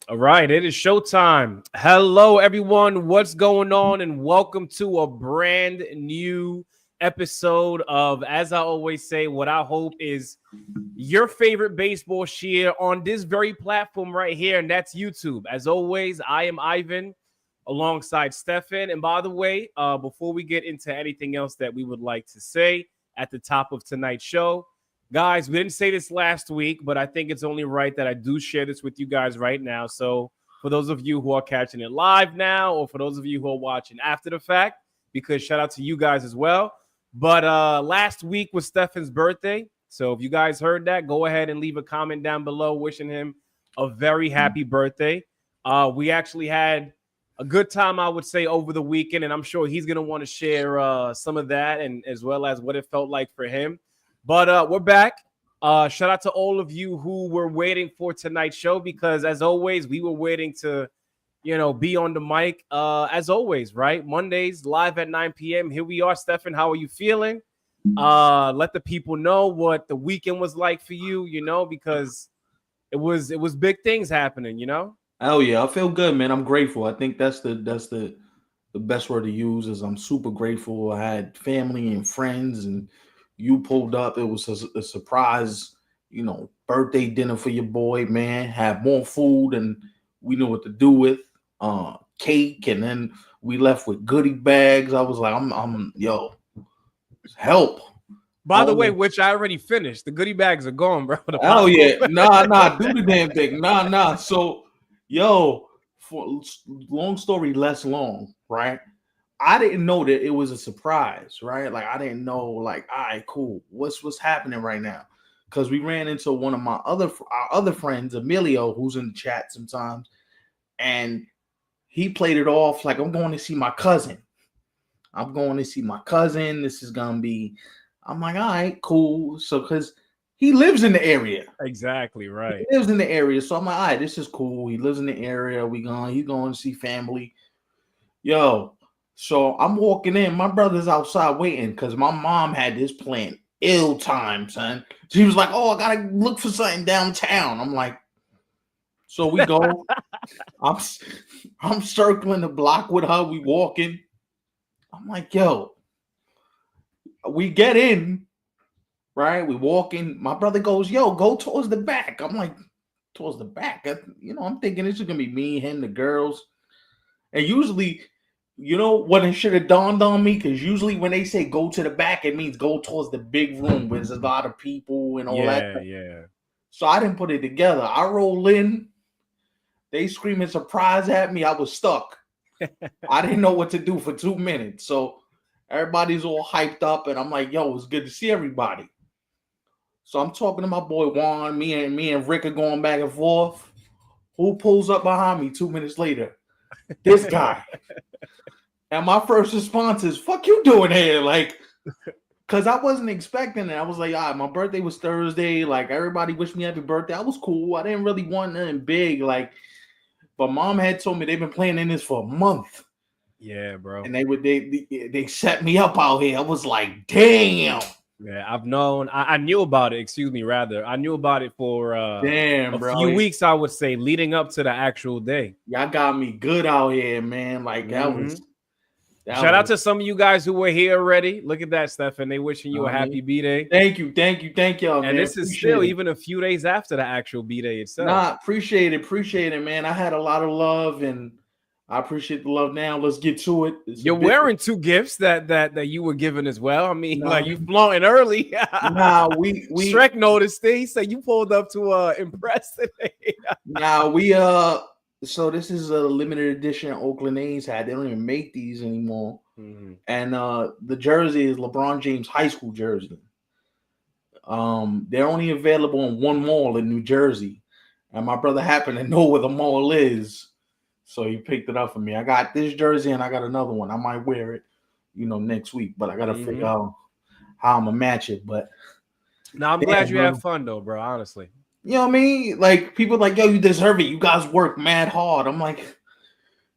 All right, it is showtime. Hello, everyone. What's going on? And welcome to a brand new episode of, as I always say, what I hope is your favorite baseball share on this very platform right here, and that's YouTube. As always, I am Ivan alongside Stefan. And by the way, before we get into anything else that we would like to say at the top of tonight's show, guys, we didn't say this last week, but I think it's only right that I do share this with you guys right now. So, for those of you who are catching it live now, or for those of you who are watching after the fact, because shout out to you guys as well. But last week was Stefan's birthday. So, if you guys heard that, go ahead and leave a comment down below wishing him a very happy birthday. We actually had a good time, I would say, over the weekend, and I'm sure he's going to want to share some of that and as well as what it felt like for him. But we're back. Shout out to all of you who were waiting for tonight's show because, as always, we were waiting to, be on the mic. As always, right? Mondays live at 9 p.m. Here we are, Stefan. How are you feeling? Let the people know what the weekend was like for you. Because it was big things happening. Oh yeah, I feel good, man. I'm grateful. I think that's the best word to use is I'm super grateful. I had family and friends, and you pulled up. It was a surprise, birthday dinner for your boy, man. Had more food and we knew what to do with. Cake, and then we left with goodie bags. I was like, yo, help. By the way, which I already finished. The goodie bags are gone, bro. Oh yeah, nah, do the damn thing, nah. So, yo, for long story less long, right? I didn't know that it was a surprise, right? Like I didn't know, like, all right, cool. What's happening right now? Because we ran into one of our other friends, Emilio, who's in the chat sometimes, and he played it off like I'm going to see my cousin. I'm going to see my cousin. This is gonna be. I'm like, all right, cool. So because he lives in the area. Exactly right. He lives in the area. So I'm like, all right, this is cool. He lives in the area. He's going to see family. Yo, so I'm walking in. My brother's outside waiting because my mom had this plan ill time, son. She was like, oh, I gotta look for something downtown. I'm like, so we go. I'm circling the block with her. We walking. I'm like, yo, we get in, right? We walk in. My brother goes, yo, go towards the back. I'm like, towards the back. I'm thinking this is going to be me, him, the girls. And usually, what it should have dawned on me, because usually when they say go to the back, it means go towards the big room where there's a lot of people and all that. Yeah. So I didn't put it together. I roll in. They screaming surprise at me. I was stuck. I didn't know what to do for 2 minutes. So everybody's all hyped up, and I'm like, yo, it's good to see everybody. So I'm talking to my boy Juan. Me and Rick are going back and forth. Who pulls up behind me 2 minutes later? This guy. And my first response is, fuck you doing here? Like, because I wasn't expecting it. I was like, all right, my birthday was Thursday. Like, everybody wished me happy birthday. I was cool. I didn't really want nothing big. Like, but mom had told me they've been planning this for a month. Yeah, bro. And they set me up out here. I was like, damn. Yeah, I knew about it. Excuse me, rather. I knew about it for a few weeks, I would say, leading up to the actual day. Y'all got me good out here, man. Like, Shout out to some of you guys who were here already. Look at that, Stefan. They wishing you a happy B-Day. Thank you, y'all, and man. This is still even a few days after the actual B-Day itself. Appreciate it, man. I had a lot of love, and I appreciate the love now. Let's get to it. You're wearing two gifts that you were given as well. I mean, like you flaunting early. We Shrek noticed things, so you pulled up to impress today. So this is a limited edition Oakland A's hat. They don't even make these anymore. Mm-hmm. And the jersey is LeBron James high school jersey. They're only available in one mall in New Jersey. And my brother happened to know where the mall is. So he picked it up for me. I got this jersey and I got another one. I might wear it, next week. But I got to figure out how I'm going to match it. But no, I'm glad you had fun, though, bro, honestly. You know what I mean? Like, people like, yo, you deserve it. You guys work mad hard. I'm like,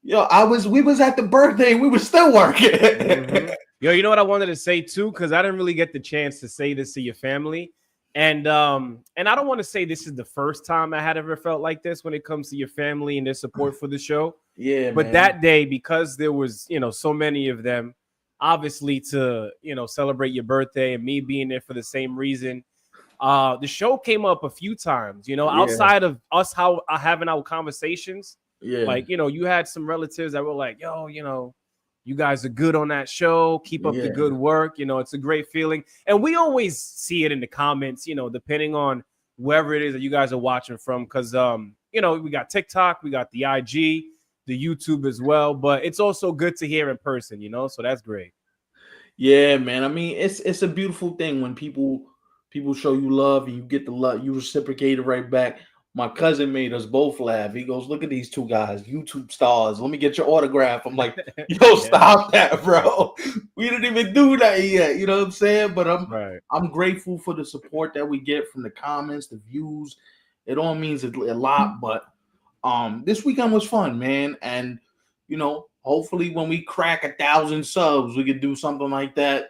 yo, we was at the birthday. We were still working. Yo, you know what I wanted to say, too? Because I didn't really get the chance to say this to your family. And I don't want to say this is the first time I had ever felt like this when it comes to your family and their support for the show. Yeah, But man. that day, because there was, so many of them, obviously to, celebrate your birthday and me being there for the same reason. The show came up a few times, Yeah, outside of us how having our conversations. yeah, Like, you had some relatives that were like, yo, you guys are good on that show. Keep up the yeah, good work. It's a great feeling. And we always see it in the comments, depending on wherever it is that you guys are watching from. Cause we got TikTok, we got the IG, the YouTube as well. But it's also good to hear in person, so that's great. yeah, man. I mean, it's a beautiful thing when people show you love and you get the love, you reciprocate it right back. My cousin made us both laugh. He goes, "Look at these two guys, YouTube stars. Let me get your autograph." I'm like, "Yo, Yeah. stop that, bro. We didn't even do that yet." You know what I'm saying? But Right. I'm grateful for the support that we get from the comments, the views. It all means a lot. But this weekend was fun, man. And hopefully when we crack 1,000 subs, we could do something like that,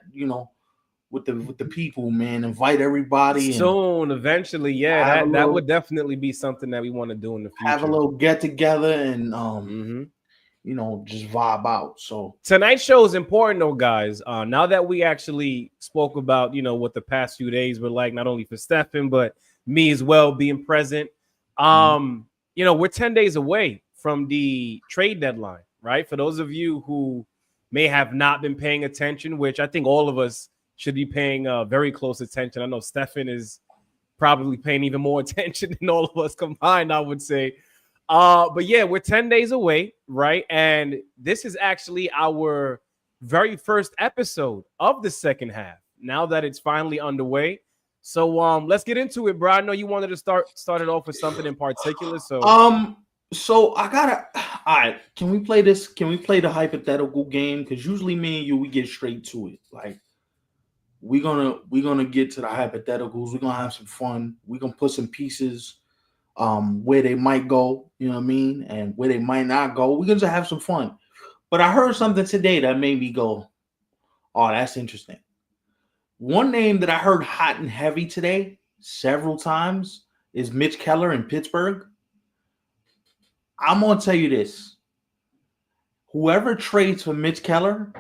with the people, man. Invite everybody and Soon, eventually, yeah, have a that little would definitely be something that we want to do in the have a future. little get together and Hmm. just vibe out. So Tonight's show is important, though, guys. Now that we actually spoke about, what the past few days were like, not only for Stefan but me as well being present. mhm. We're 10 days away from the trade deadline, right? For those of you who may have not been paying attention, which I think all of us should be paying very close attention. I know Stefan is probably paying even more attention than all of us combined, I would say. But yeah, we're 10 days away, right? And this is actually our very first episode of the second half. Now that it's finally underway. So let's get into it, bro. I know you wanted to start it off with something in particular. So um so I gotta all right, can we play this? Can we play the hypothetical game? Because usually me and you we get straight to it. Like we're gonna get to the hypotheticals, we're gonna have some fun, we're gonna put some pieces where they might go, you know what I mean, and where they might not go. We're gonna have some fun. But I heard something today that made me go, "Oh, that's interesting." One name that I heard hot and heavy today several times is Mitch Keller in Pittsburgh. I'm gonna tell you this: whoever trades for Mitch Keller,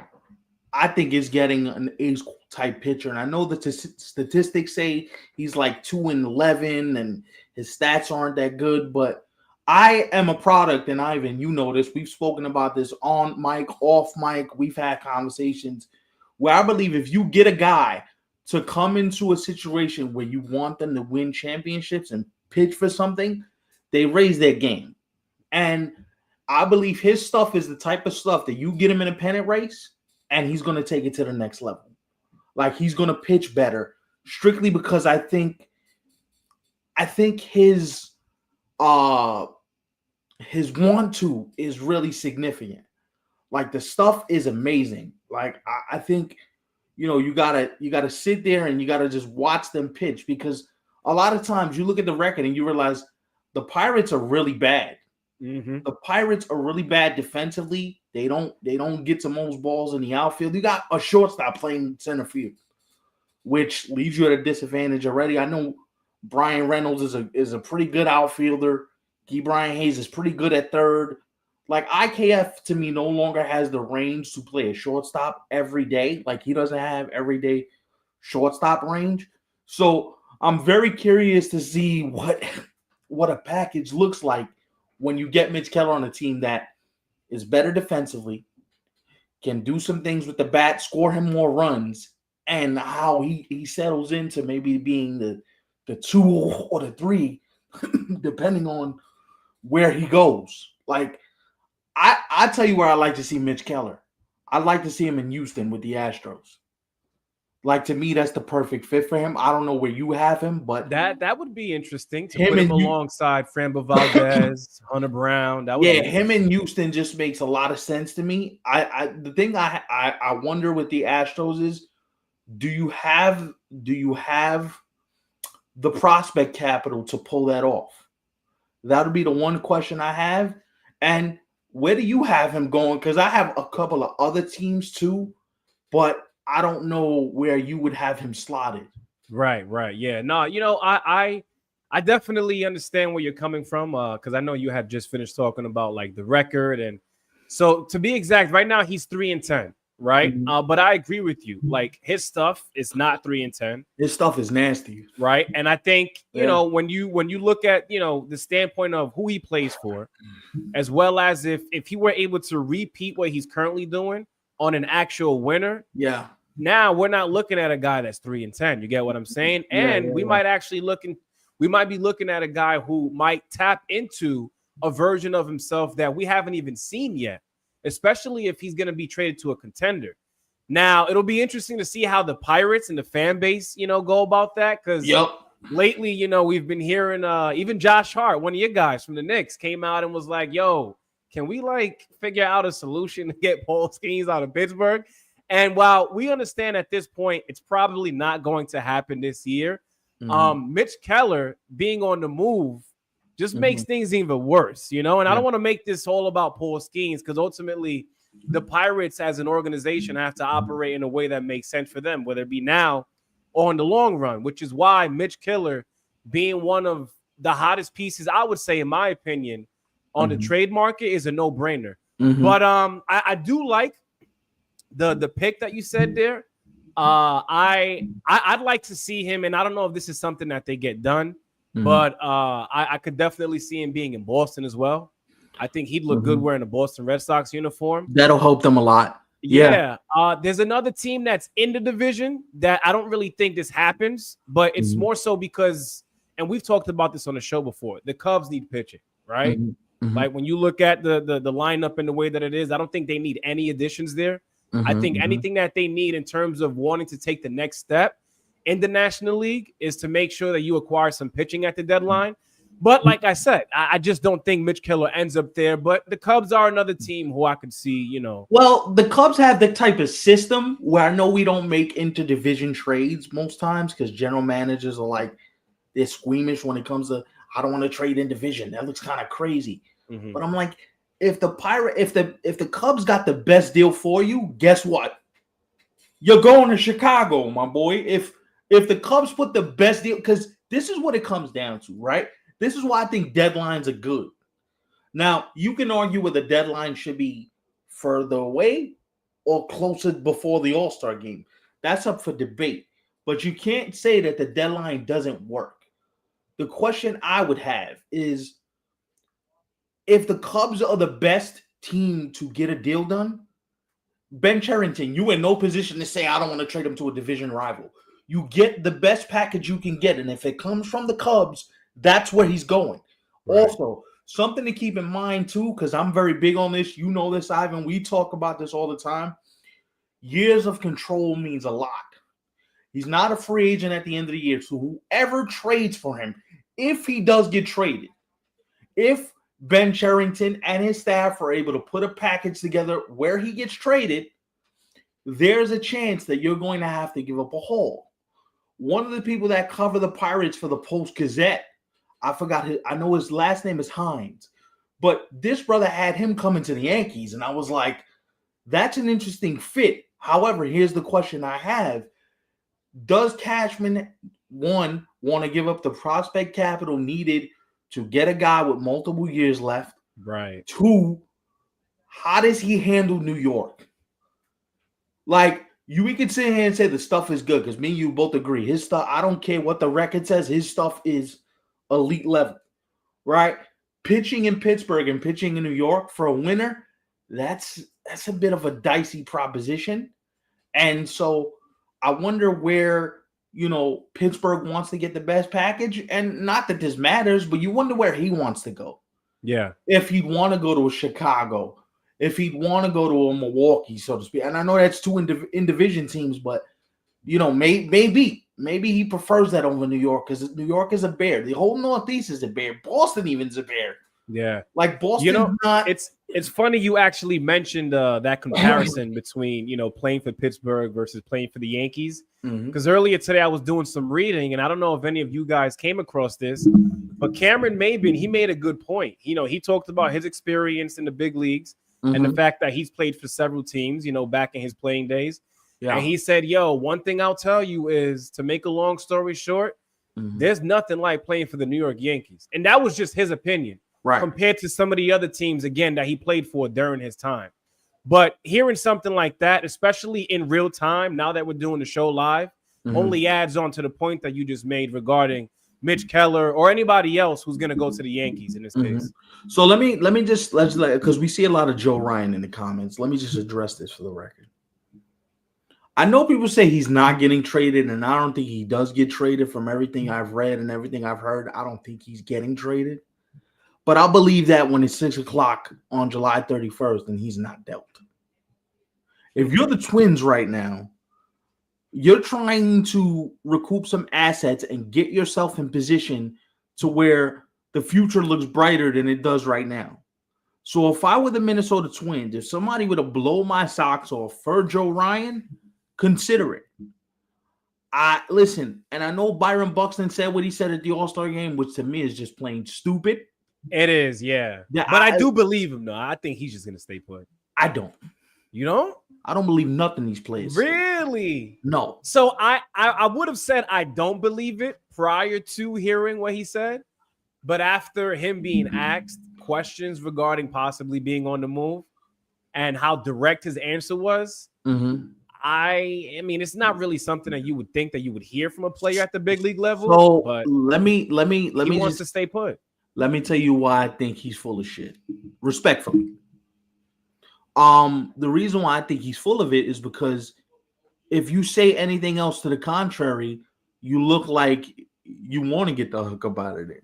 I think is getting an ace type pitcher. And I know that the statistics say he's like 2-11 and his stats aren't that good, but I am a product, and Ivan, you know this. We've spoken about this on mic, off mic. We've had conversations where I believe if you get a guy to come into a situation where you want them to win championships and pitch for something, they raise their game. And I believe his stuff is the type of stuff that you get him in a pennant race and he's going to take it to the next level. Like he's going to pitch better strictly because I think uh his want to is really significant. Like the stuff is amazing. Like I think you gotta sit there and you gotta just watch them pitch because a lot of times you look at the record and you realize the Pirates are really bad. mm-hmm. The Pirates are really bad defensively. They don't get to most balls in the outfield. You got a shortstop playing center field, which leaves you at a disadvantage already. I know Brian Reynolds is a pretty good outfielder. Key Brian Hayes is pretty good at third. Like IKF to me no longer has the range to play a shortstop every day. Like he doesn't have everyday shortstop range. So I'm very curious to see what a package looks like when you get Mitch Keller on a team that is better defensively, can do some things with the bat, score him more runs, and how he settles into maybe being the 2 or the 3, depending on where he goes. Like I tell you where I like to see Mitch Keller. I'd like to see him in Houston with the Astros. Like to me, that's the perfect fit for him. I don't know where you have him, but That would be interesting to him put him and you, alongside Framber Valdez, Hunter Brown. That would yeah, be him interesting. in Houston just makes a lot of sense to me. The thing I wonder with the Astros is do you have the prospect capital to pull that off? That'll be the one question I have. And where do you have him going? Because I have a couple of other teams too, but I don't know where you would have him slotted. Right. Yeah. No, I definitely understand where you're coming from. Because I know you had just finished talking about like the record, and so to be exact, right now he's 3-10, right? Mhm. But I agree with you. Like his stuff is not 3-10, His stuff is nasty. right? And I think Yeah. when you look at the standpoint of who he plays for, as well as if he were able to repeat what he's currently doing on an actual winner, Yeah. now we're not looking at a guy that's 3-10. You get what I'm saying? Yeah. And we Yeah. might actually we might be looking at a guy who might tap into a version of himself that we haven't even seen yet, especially if he's going to be traded to a contender. Now, it'll be interesting to see how the Pirates and the fan base, go about that, because Yep. lately, we've been hearing even Josh Hart, one of your guys from the Knicks, came out and was like, yo, can we like figure out a solution to get Paul Skeens out of Pittsburgh? And while we understand at this point it's probably not going to happen this year, Mitch Keller being on the move just makes things even worse, And I don't want to make this all about Paul Skeens, because ultimately the Pirates as an organization have to operate in a way that makes sense for them, whether it be now or in the long run, which is why Mitch Keller being one of the hottest pieces, I would say, in my opinion, on the trade market is a no-brainer. But I do like the pick that you said there. I'd like to see him, and I don't know if this is something that they get done, but I could definitely see him being in Boston as well. I think he'd look good wearing a Boston Red Sox uniform. That'll help them a lot. Yeah. There's another team that's in the division that I don't really think this happens, but it's more so because, and we've talked about this on the show before, the Cubs need pitching, right? Like when you look at the lineup and the way that it is, I don't think they need any additions there. I think anything that they need in terms of wanting to take the next step in the National League is to make sure that you acquire some pitching at the deadline. But like I said, I just don't think Mitch Keller ends up there. But the Cubs are another team who I could see, Well, the Cubs have the type of system where I know we don't make interdivision trades most times because general managers are like, they're squeamish when it comes to, I don't want to trade in division. That looks kind of crazy. But I'm like, if the Cubs got the best deal for you, guess what? You're going to Chicago, my boy. If the Cubs put the best deal, because this is what it comes down to, right? This is why I think deadlines are good. Now, you can argue whether the deadline should be further away or closer before the All-Star game. That's up for debate. But you can't say that the deadline doesn't work. The question I would have is, if the Cubs are the best team to get a deal done, Ben Cherington, you in no position to say, I don't want to trade him to a division rival. You get the best package you can get. And if it comes from the Cubs, that's where he's going. Right. Also, something to keep in mind, too, because I'm very big on this. You know this, Ivan. We talk about this all the time. Years of control means a lot. He's not a free agent at the end of the year. So whoever trades for him, if he does get traded, if Ben Cherington and his staff are able to put a package together where he gets traded, there's a chance that you're going to have to give up a haul. One of the people that cover the Pirates for the Post-Gazette, I know his last name is Hines, but this brother had him coming to the Yankees, and I was like, that's an interesting fit. However, here's the question I have. Does Cashman, one, want to give up the prospect capital needed to get a guy with multiple years left? Right. Two, how does he handle New York? Like, we could sit here and say the stuff is good because me and you both agree. His stuff, I don't care what the record says, his stuff is elite level, right? Pitching in Pittsburgh and pitching in New York for a winner, that's a bit of a dicey proposition. And so I wonder where, Pittsburgh wants to get the best package. And not that this matters, but you wonder where he wants to go. Yeah. If he'd want to go to a Chicago, if he'd want to go to a Milwaukee, so to speak. And I know that's two in division teams, but, maybe he prefers that over New York because New York is a bear. The whole Northeast is a bear. Boston even is a bear. Yeah. Like Boston, it's funny you actually mentioned that comparison between, playing for Pittsburgh versus playing for the Yankees. Because earlier today I was doing some reading, and I don't know if any of you guys came across this, but Cameron Maybin, he made a good point. He talked about his experience in the big leagues and the fact that he's played for several teams, back in his playing days. And he said, yo, one thing I'll tell you is, to make a long story short, there's nothing like playing for the New York Yankees. And that was just his opinion, right, compared to some of the other teams, again, that he played for during his time. But hearing something like that, especially in real time, now that we're doing the show live, only adds on to the point that you just made regarding Mitch Keller or anybody else who's going to go to the Yankees in this case. So let's because we see a lot of Joe Ryan in the comments. Let me just address this for the record. I know people say he's not getting traded, and I don't think he does get traded. From everything I've read and everything I've heard, I don't think he's getting traded. But I'll believe that when it's 6:00 on July 31st and he's not dealt. If you're the Twins right now, you're trying to recoup some assets and get yourself in position to where the future looks brighter than it does right now. So if I were the Minnesota Twins, if somebody were to blow my socks off for Joe Ryan, consider it. Listen, and I know Byron Buxton said what he said at the All-Star game, which to me is just plain stupid. It is, yeah. But I do believe him, though. I think he's just going to stay put. I don't. You don't? I don't believe nothing these players say. Really? No. So I would have said I don't believe it prior to hearing what he said. But after him being asked questions regarding possibly being on the move and how direct his answer was, I mean, it's not really something that you would think that you would hear from a player at the big league level. So but let me he wants to stay put. Let me tell you why I think he's full of shit. Respectfully. The reason why I think he's full of it is because if you say anything else to the contrary, you look like you want to get the hook up out of there.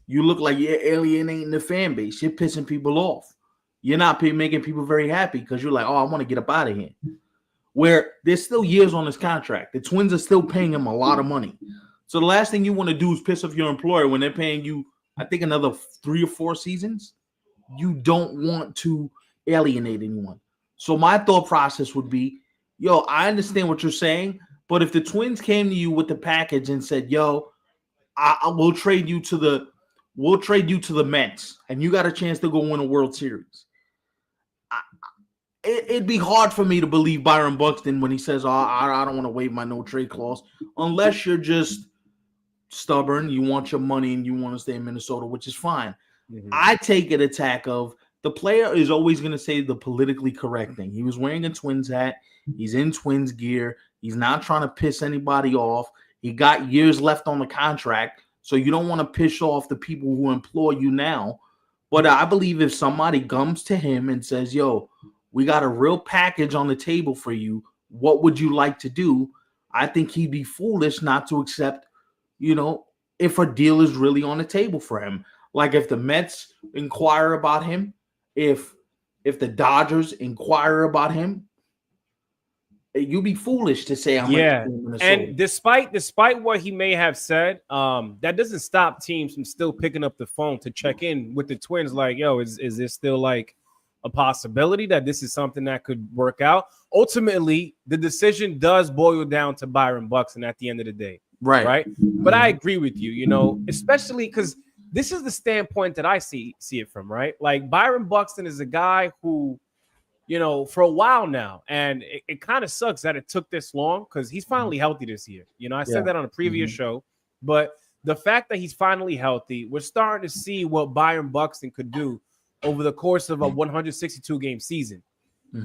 You look like you're alienating the fan base. You're pissing people off. You're not making people very happy because you're like, oh, I want to get up out of here. Where there's still years on this contract. The Twins are still paying him a lot of money. So the last thing you want to do is piss off your employer when they're paying you, I think, another 3 or 4 seasons. You don't want to alienate anyone. So my thought process would be, yo, I understand what you're saying, but if the Twins came to you with the package and said, yo, I will trade you to the Mets, and you got a chance to go win a World Series, it'd be hard for me to believe Byron Buxton when he says, oh, I don't want to waive my no trade clause, unless you're just stubborn, you want your money, and you want to stay in Minnesota, which is fine. I take an attack of the player is always going to say the politically correct thing. He was wearing a Twins hat. He's in Twins gear. He's not trying to piss anybody off. He got years left on the contract, so you don't want to piss off the people who employ you now. But I believe if somebody comes to him and says, yo, we got a real package on the table for you, what would you like to do? I think he'd be foolish not to accept, if a deal is really on the table for him. Like if the Mets inquire about him, if the Dodgers inquire about him, you'd be foolish to say I'm Minnesota. And despite what he may have said, that doesn't stop teams from still picking up the phone to check in with the Twins. Like, yo, is this still like a possibility that this is something that could work out? Ultimately, the decision does boil down to Byron Buxton at the end of the day, right? But I agree with you, especially because this is the standpoint that I see it from, right? Like Byron Buxton is a guy who, for a while now, and it kind of sucks that it took this long because he's finally healthy this year. I said that on a previous show, but the fact that he's finally healthy, we're starting to see what Byron Buxton could do over the course of a 162-game season.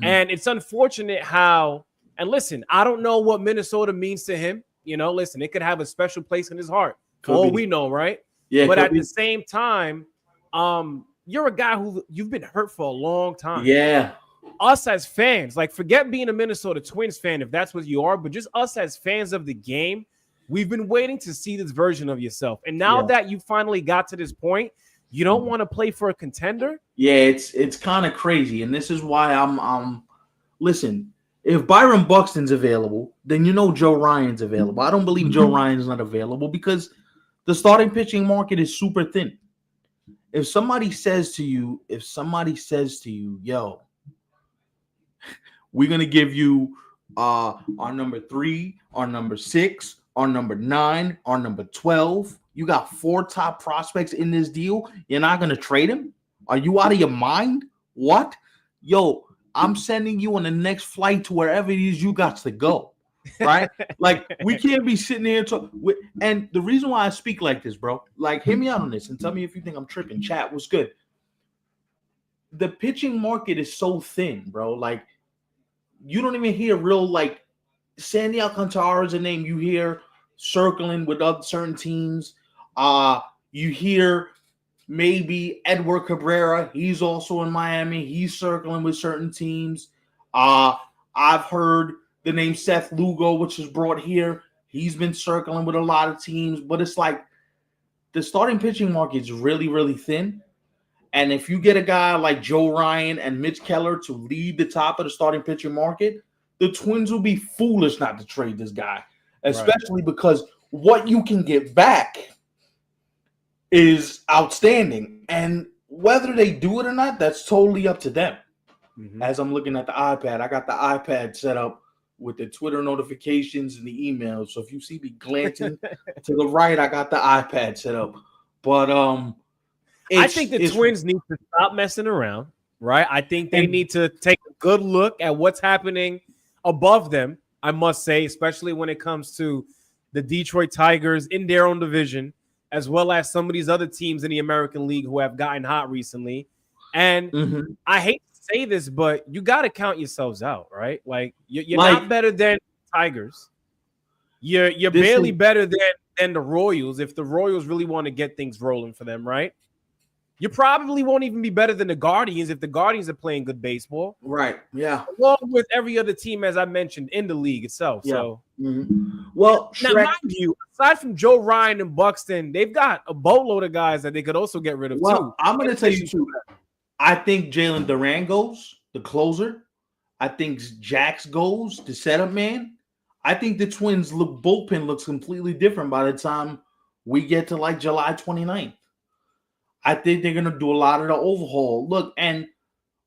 And it's unfortunate how, and listen, I don't know what Minnesota means to him. Listen, it could have a special place in his heart for all we know, right? Yeah, but at the same time, you're a guy who you've been hurt for a long time. Yeah. Us as fans, like forget being a Minnesota Twins fan if that's what you are, but just us as fans of the game, we've been waiting to see this version of yourself. And now that you finally got to this point, you don't want to play for a contender? Yeah, it's kind of crazy. And this is why I'm listen, if Byron Buxton's available, then Joe Ryan's available. I don't believe Joe Ryan's not available because the starting pitching market is super thin. If somebody says to you, yo, we're going to give you our number 3, our number 6, our number 9, our number 12. You got 4 top prospects in this deal. You're not going to trade him? Are you out of your mind? What? Yo, I'm sending you on the next flight to wherever it is you got to go. Right? Like, we can't be sitting there and the reason why I speak like this, bro, like, hear me out on this and tell me if you think I'm tripping. Chat was good. The pitching market is so thin, bro. Like, you don't even hear real, like, Sandy Alcantara is a name you hear circling with other certain teams. You hear maybe Edward Cabrera. He's also in Miami. He's circling with certain teams. I've heard the name Seth Lugo, which is brought here. He's been circling with a lot of teams, but it's like the starting pitching market is really, really thin. And if you get a guy like Joe Ryan and Mitch Keller to lead the top of the starting pitching market, the Twins will be foolish not to trade this guy, especially because what you can get back is outstanding. And whether they do it or not, that's totally up to them. Mm-hmm. As I'm looking at the iPad, I got the iPad set up with the Twitter notifications and the emails. So if you see me glancing to the right, I got the iPad set up. But I think the Twins need to stop messing around, right? I think they need to take a good look at what's happening above them, I must say, especially when it comes to the Detroit Tigers in their own division, as well as some of these other teams in the American League who have gotten hot recently. And I hate to say this, but you got to count yourselves out, right? Like, you're not better than Tigers. You're barely better than the Royals if the Royals really want to get things rolling for them, right? You probably won't even be better than the Guardians if the Guardians are playing good baseball. Right, yeah. Along with every other team, as I mentioned, in the league itself. Yeah. So, well, now, mind you, aside from Joe Ryan and Buxton, they've got a boatload of guys that they could also get rid of, too. I'm going to tell you, too. I think Jalen Duran goes, the closer. I think Jax goes, the setup man. I think the Twins' bullpen looks completely different by the time we get to, like, July 29th. I think they're going to do a lot of the overhaul. Look, and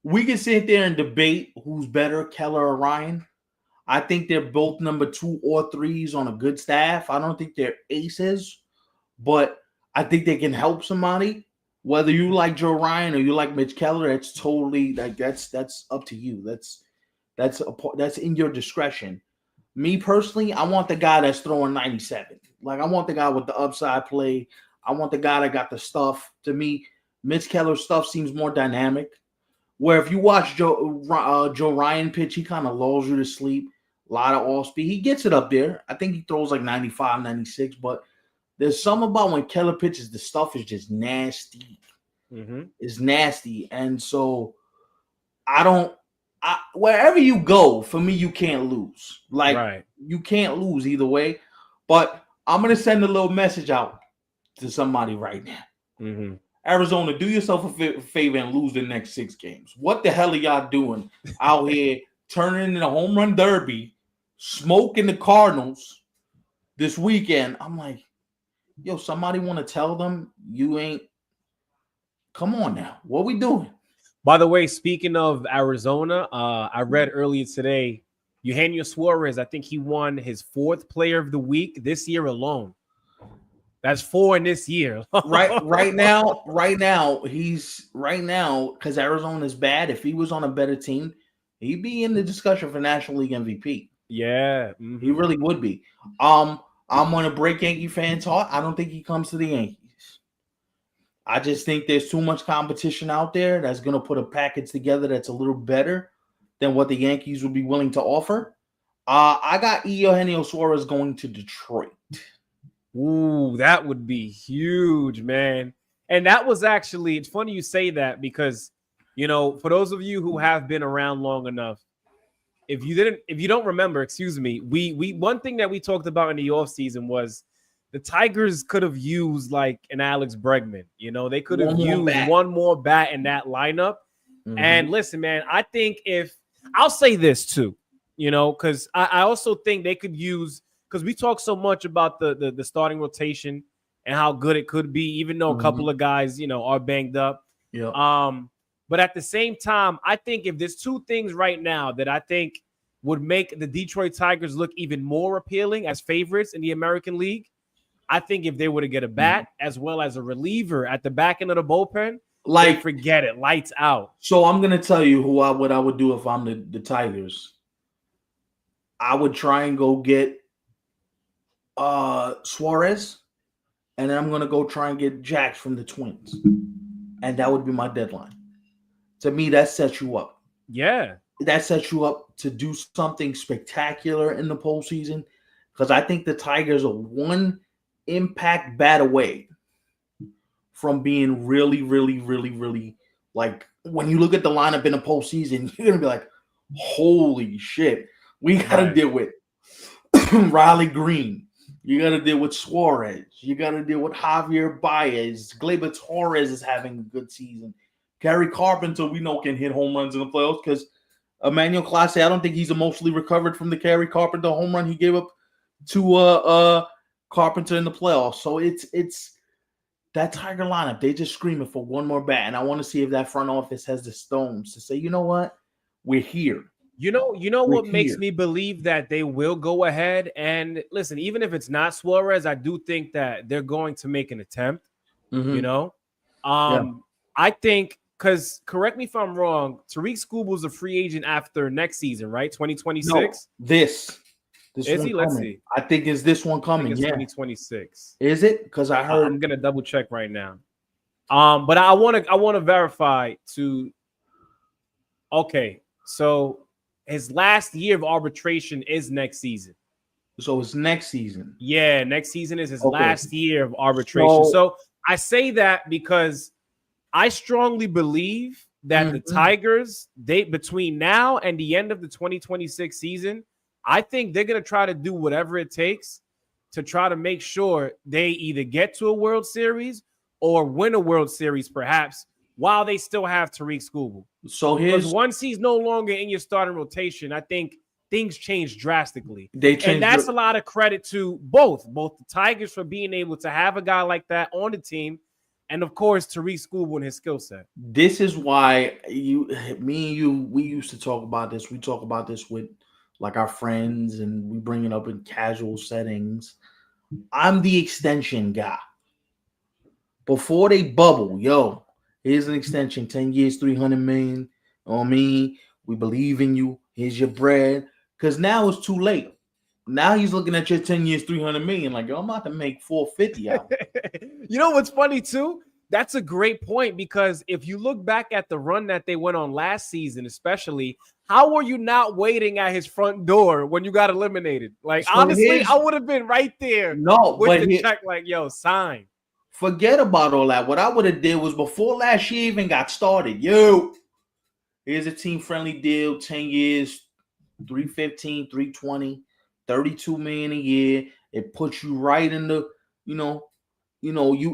we can sit there and debate who's better, Keller or Ryan. I think they're both number 2 or 3s on a good staff. I don't think they're aces, but I think they can help somebody. Whether you like Joe Ryan or you like Mitch Keller, it's totally like that's up to you. That's in your discretion. Me personally, I want the guy that's throwing 97. Like, I want the guy with the upside play. I want the guy that got the stuff. To me, Mitch Keller's stuff seems more dynamic. Where if you watch Joe Ryan pitch, he kind of lulls you to sleep. A lot of off speed. He gets it up there. I think he throws like 95, 96. But there's something about when Keller pitches, the stuff is just nasty. It's nasty. And so wherever you go, for me, you can't lose. Like, you can't lose either way. But I'm going to send a little message out to somebody right now. Arizona, do yourself a favor and lose the next 6 games. What the hell are y'all doing out here turning in a home run derby, smoking the Cardinals this weekend? I'm like, yo, somebody want to tell them you ain't. Come on now. What we doing? By the way, speaking of Arizona, I read earlier today, Eugenio Suarez, I think he won his 4th Player of the Week this year alone. That's 4 in this year. right now, because Arizona's bad. If he was on a better team, he'd be in the discussion for National League MVP. Yeah. He really would be. I'm gonna break Yankee fans' heart. I don't think he comes to the Yankees. I just think there's too much competition out there that's gonna put a package together that's a little better than what the Yankees would be willing to offer. I got Eugenio Suarez going to Detroit. Ooh, that would be huge, man. And that was actually, it's funny you say that because, you know, for those of you who have been around long enough, if you don't remember, excuse me, we one thing that we talked about in the offseason was the Tigers could have used like an Alex Bregman. You know, they could have used one more bat in that lineup. And listen, man, I think I'll say this too, you know, because I also think they could use, because we talk so much about the starting rotation and how good it could be, even though a couple of guys, you know, are banged up. Yeah. But at the same time, I think if there's 2 things right now that I think would make the Detroit Tigers look even more appealing as favorites in the American League, I think if they were to get a bat as well as a reliever at the back end of the bullpen, They Like, forget it. Lights out. so I'm gonna tell you what I would do if I'm the Tigers. I would try and go get Suarez, and then I'm gonna go try and get Jax from the Twins, and that would be my deadline. To me, that sets you up. Yeah. That sets you up to do something spectacular in the postseason, because I think the Tigers are one impact bat away from being really, really, really, really, like, when you look at the lineup in the postseason, you're gonna be like, holy shit, we gotta Right. deal with Riley Green. You got to deal with Suarez. You got to deal with Javier Baez. Gleyber Torres is having a good season. Gary Carpenter, we know, can hit home runs in the playoffs because Emmanuel Clase, I don't think he's emotionally recovered from the Gary Carpenter home run he gave up to Carpenter in the playoffs. So it's that Tiger lineup. They just screaming for one more bat, and I want to see if that front office has the stones to say, you know what, we're here. You know We're what makes here. me believe that they will go ahead and listen, even if it's not Suarez, I do think that they're going to make an attempt, you Mm-hmm. know. Yeah. I think because correct me if I'm wrong, Tariq Scooble's a free agent after next season, right? No, 2026. this Is one he? Let's coming. see. I think it's this one I think coming. it's Yeah, 2026. is it? Because I heard. I'm gonna double check right now. But I wanna verify to okay. So his last year of arbitration is next season. So it's next season. Yeah, next season is his Okay. last year of arbitration. So So I say that because I strongly believe that the Tigers, they between now and the end of the 2026 season, I think they're gonna try to do whatever it takes to try to make sure they either get to a World Series or win a World Series, perhaps, while they still have Tariq Skubal. so Because here's once he's no longer in your starting rotation, I think things change drastically. they And changed. that's a lot of credit to both the Tigers for being able to have a guy like that on the team, and of course Tariq Skubal and his skill set. This is why me and you, we used to talk about this. We talk about this with like our friends, and we bring it up in casual settings. I'm the extension guy. Before they bubble, yo, here's an extension, 10 years, 300 million on me. We believe in you. Here's your bread. Because now it's too late. Now he's looking at your 10 years, 300 million. Like, yo, I'm about to make 450 out. You know what's funny too? That's a great point because if you look back at the run that they went on last season, especially, how were you not waiting at his front door when you got eliminated? Like, So honestly, I would have been right there no, with but the check, like, yo, sign. forget about all that. What I would have did was before last year even got started, yo, here's a team-friendly deal, 10 years, 315, 320, 32 million a year. It puts you right in the, you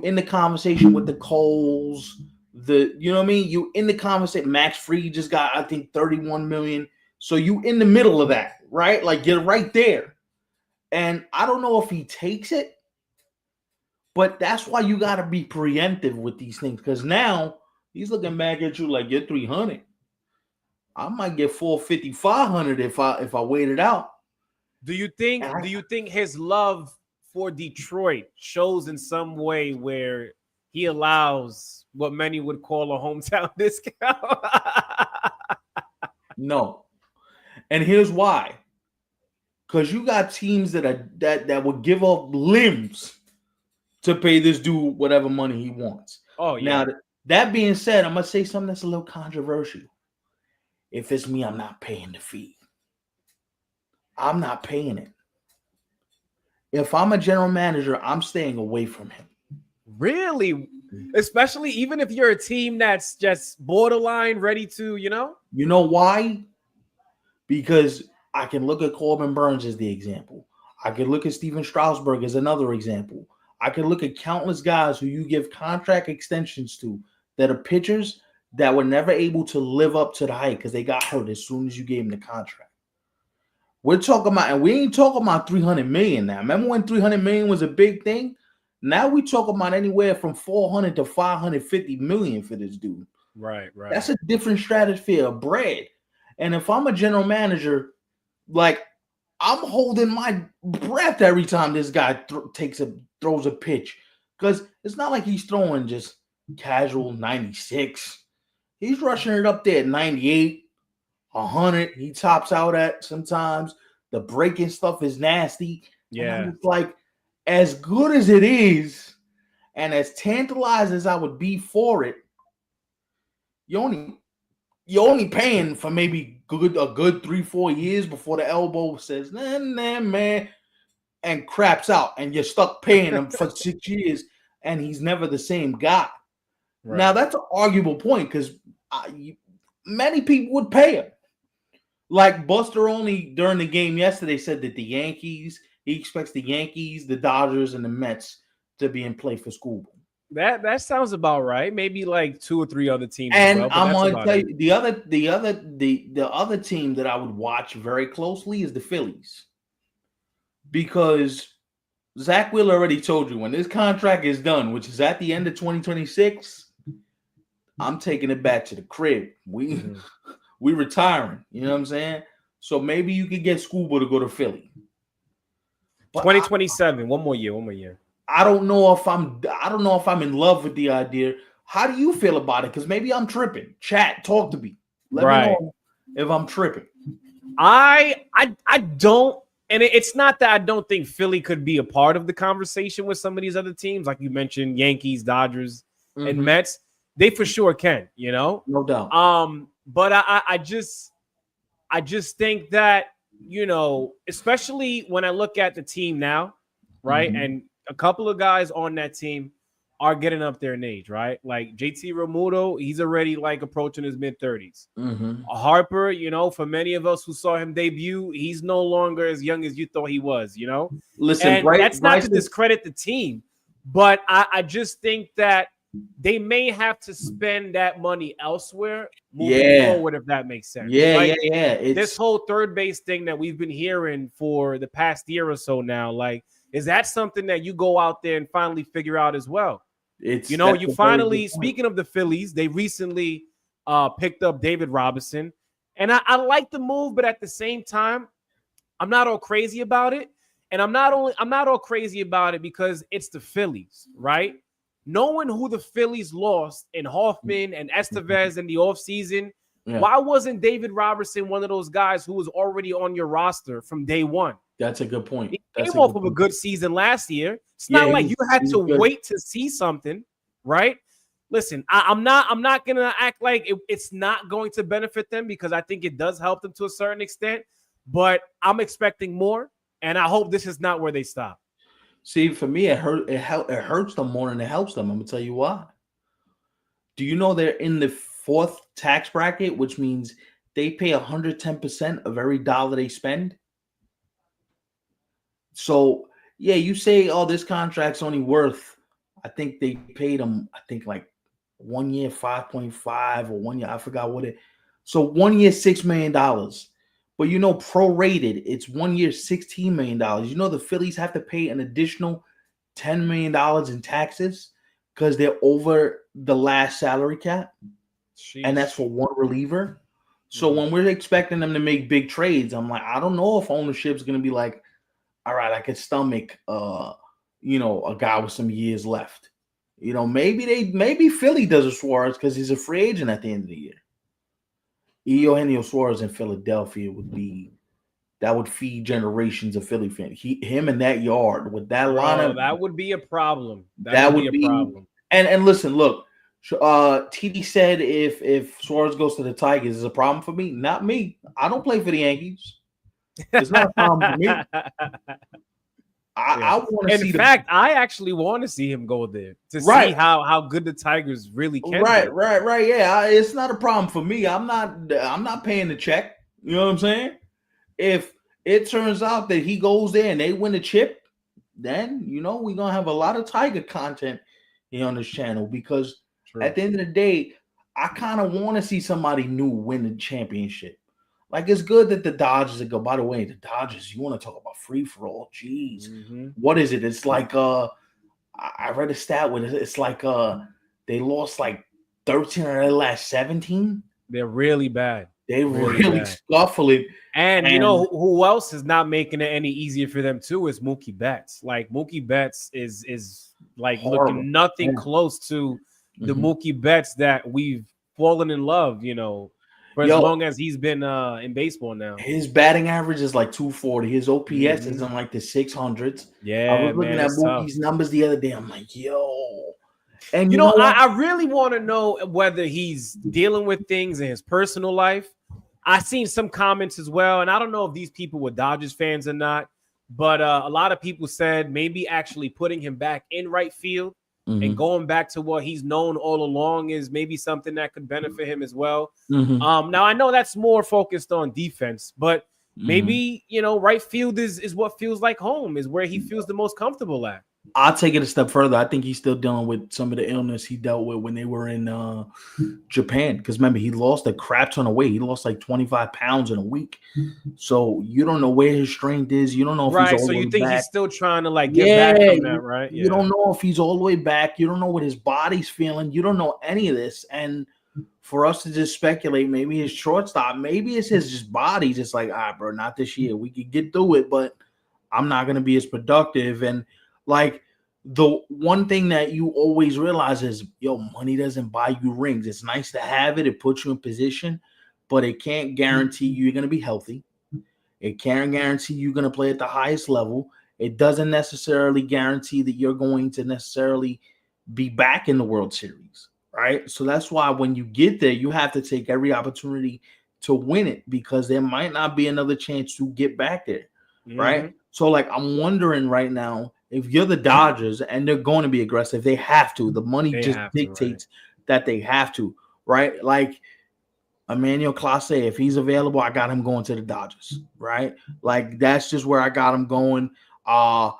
in the conversation with the Coles, you know what I mean? You in the conversation. Max Fried just got, I think, 31 million. So you in the middle of that, right? Like you're right there. And I don't know if he takes it, but that's why you got to be preemptive with these things. Because now he's looking back at you like you're 300. I might get 450, 500 if I wait it out. Do you think his love for Detroit shows in some way where he allows what many would call a hometown discount? No. And here's why. Because you got teams that would give up limbs to pay this dude whatever money he wants. Oh, yeah. Now, that being said, I'm going to say something that's a little controversial. If it's me, I'm not paying the fee. I'm not paying it. If I'm a general manager, I'm staying away from him. Really? Especially even if you're a team that's just borderline ready to, You know why? Because I can look at Corbin Burns as the example. I can look at Steven Strasburg as another example. I can look at countless guys who you give contract extensions to that are pitchers that were never able to live up to the hype because they got hurt as soon as you gave them the contract. We're talking about, and we ain't talking about 300 million now. Remember when 300 million was a big thing? Now we talking about anywhere from 400 to 550 million for this dude. Right. That's a different stratosphere of bread. And if I'm a general manager, like I'm holding my breath every time this guy throws a pitch, because it's not like he's throwing just casual 96. He's rushing it up there at 98, 100. He tops out at sometimes. The breaking stuff is nasty. And I'm Yeah. just like, as good as it is, and as tantalized as I would be for it, you you're only paying for maybe a good 3-4 years before the elbow says, nah, man, and craps out, and you're stuck paying him for 6 years, and he's never the same guy. Right. Now that's an arguable point because many people would pay him. Like Buster Only during the game yesterday said that he expects the Yankees, the Dodgers, and the Mets to be in play for Scooby. That sounds about right. Maybe like 2 or 3 other teams as And well, but I'm that's gonna about tell it. you the other team that I would watch very closely is the Phillies. Because Zach Wheeler already told you when this contract is done, which is at the end of 2026, I'm taking it back to the crib. We retiring. You know what I'm saying? So maybe you could get Scuba to go to Philly. But 2027, one more year. I don't know if I'm in love with the idea. How do you feel about it? Because maybe I'm tripping. Chat, talk to me. Let me know if I'm tripping. I don't, and it's not that I don't think Philly could be a part of the conversation with some of these other teams, like you mentioned, Yankees, Dodgers, and Mets. They for sure can, no doubt. But I just think that, especially when I look at the team now, right, and a couple of guys on that team are getting up there in age, right? Like JT Realmuto, he's already like approaching his mid-30s. Harper, for many of us who saw him debut, he's no longer as young as you thought he was, Listen, and that's not to discredit the team, but I just think that they may have to spend that money elsewhere moving forward, if that makes sense. Yeah. This whole third base thing that we've been hearing for the past year or so now, like, is that something that you go out there and finally figure out as well? You finally, speaking of the Phillies, they recently picked up David Robinson, and I like the move, but at the same time, I'm not all crazy about it. And I'm not all crazy about it because it's the Phillies, right? Knowing who the Phillies lost in Hoffman and Estevez in the offseason, why wasn't David Robertson one of those guys who was already on your roster from day one? That's a good point. He came off of a good season last year. It's not like you had to wait to see something, right? Listen, I'm not gonna act like it's not going to benefit them because I think it does help them to a certain extent, but I'm expecting more, and I hope this is not where they stop. See, for me, it hurts them more than it helps them. I'm gonna tell you why. Do you know they're in the 4th tax bracket, which means they pay 110% of every dollar they spend? So, yeah, you say, oh, this contract's only worth, I think they paid them, like 1 year 5.5 or 1 year, I forgot what it. So 1 year $6 million. But prorated, it's 1 year $16 million. The Phillies have to pay an additional $10 million in taxes because they're over the last salary cap. Jeez. And that's for one reliever. So when we're expecting them to make big trades, I'm like, I don't know if ownership's going to be like, all right, I could stomach, a guy with some years left. Maybe Philly does a Suarez because he's a free agent at the end of the year. Eugenio Suarez in Philadelphia would feed generations of Philly fans. Him in that yard with that lineup, that would be a problem. That would be a problem. And listen, look, TD said if Suarez goes to the Tigers, is a problem for me. Not me. I don't play for the Yankees. It's not a problem for me. I want to see. In fact, I actually want to see him go there to see how good the Tigers really can. Right. Yeah, it's not a problem for me. I'm not paying the check. You know what I'm saying? If it turns out that he goes there and they win a chip, then we're gonna have a lot of Tiger content here on this channel because at the end of the day, I kind of want to see somebody new win the championship. Like, it's good that the Dodgers go. By the way, the Dodgers, you want to talk about free for all? Jeez, what is it? It's like I read a stat with it. It's like they lost like 13 of their last 17. They're really bad. They really scuffling. And who else is not making it any easier for them too is Mookie Betts. Like Mookie Betts is like horrible. Looking nothing close to the Mookie Betts that we've fallen in love, for as long as he's been in baseball now. His batting average is like 240. His OPS is in like the 600s. Yeah, I was looking man, at it's tough. Mookie's numbers the other day. I'm like, yo. And I really want to know whether he's dealing with things in his personal life. I seen some comments as well, and I don't know if these people were Dodgers fans or not, but a lot of people said maybe actually putting him back in right field and going back to what he's known all along is maybe something that could benefit him as well. Now, I know that's more focused on defense, but maybe, right field is what feels like home, is where he feels the most comfortable at. I'll take it a step further. I think he's still dealing with some of the illness he dealt with when they were in Japan. Because remember, he lost a crap ton of weight. He lost like 25 pounds in a week. So you don't know where his strength is. You don't know if he's all the way back. So you think he's still trying to get back from that, right? You don't know if he's all the way back. You don't know what his body's feeling. You don't know any of this. And for us to just speculate, maybe his shortstop, maybe it's his body just like, all right, bro, not this year. We could get through it, but I'm not going to be as productive. And like the one thing that you always realize is, money doesn't buy you rings. It's nice to have it. It puts you in position, but it can't guarantee you're going to be healthy. It can't guarantee you're going to play at the highest level. It doesn't necessarily guarantee that you're going to necessarily be back in the World Series, right? So that's why when you get there, you have to take every opportunity to win it, because there might not be another chance to get back there, right? So like, I'm wondering right now, if you're the Dodgers and they're going to be aggressive, they have to. The money just dictates that they have to, right? Like Emmanuel Clase, if he's available, I got him going to the Dodgers, right? Like that's just where I got him going. I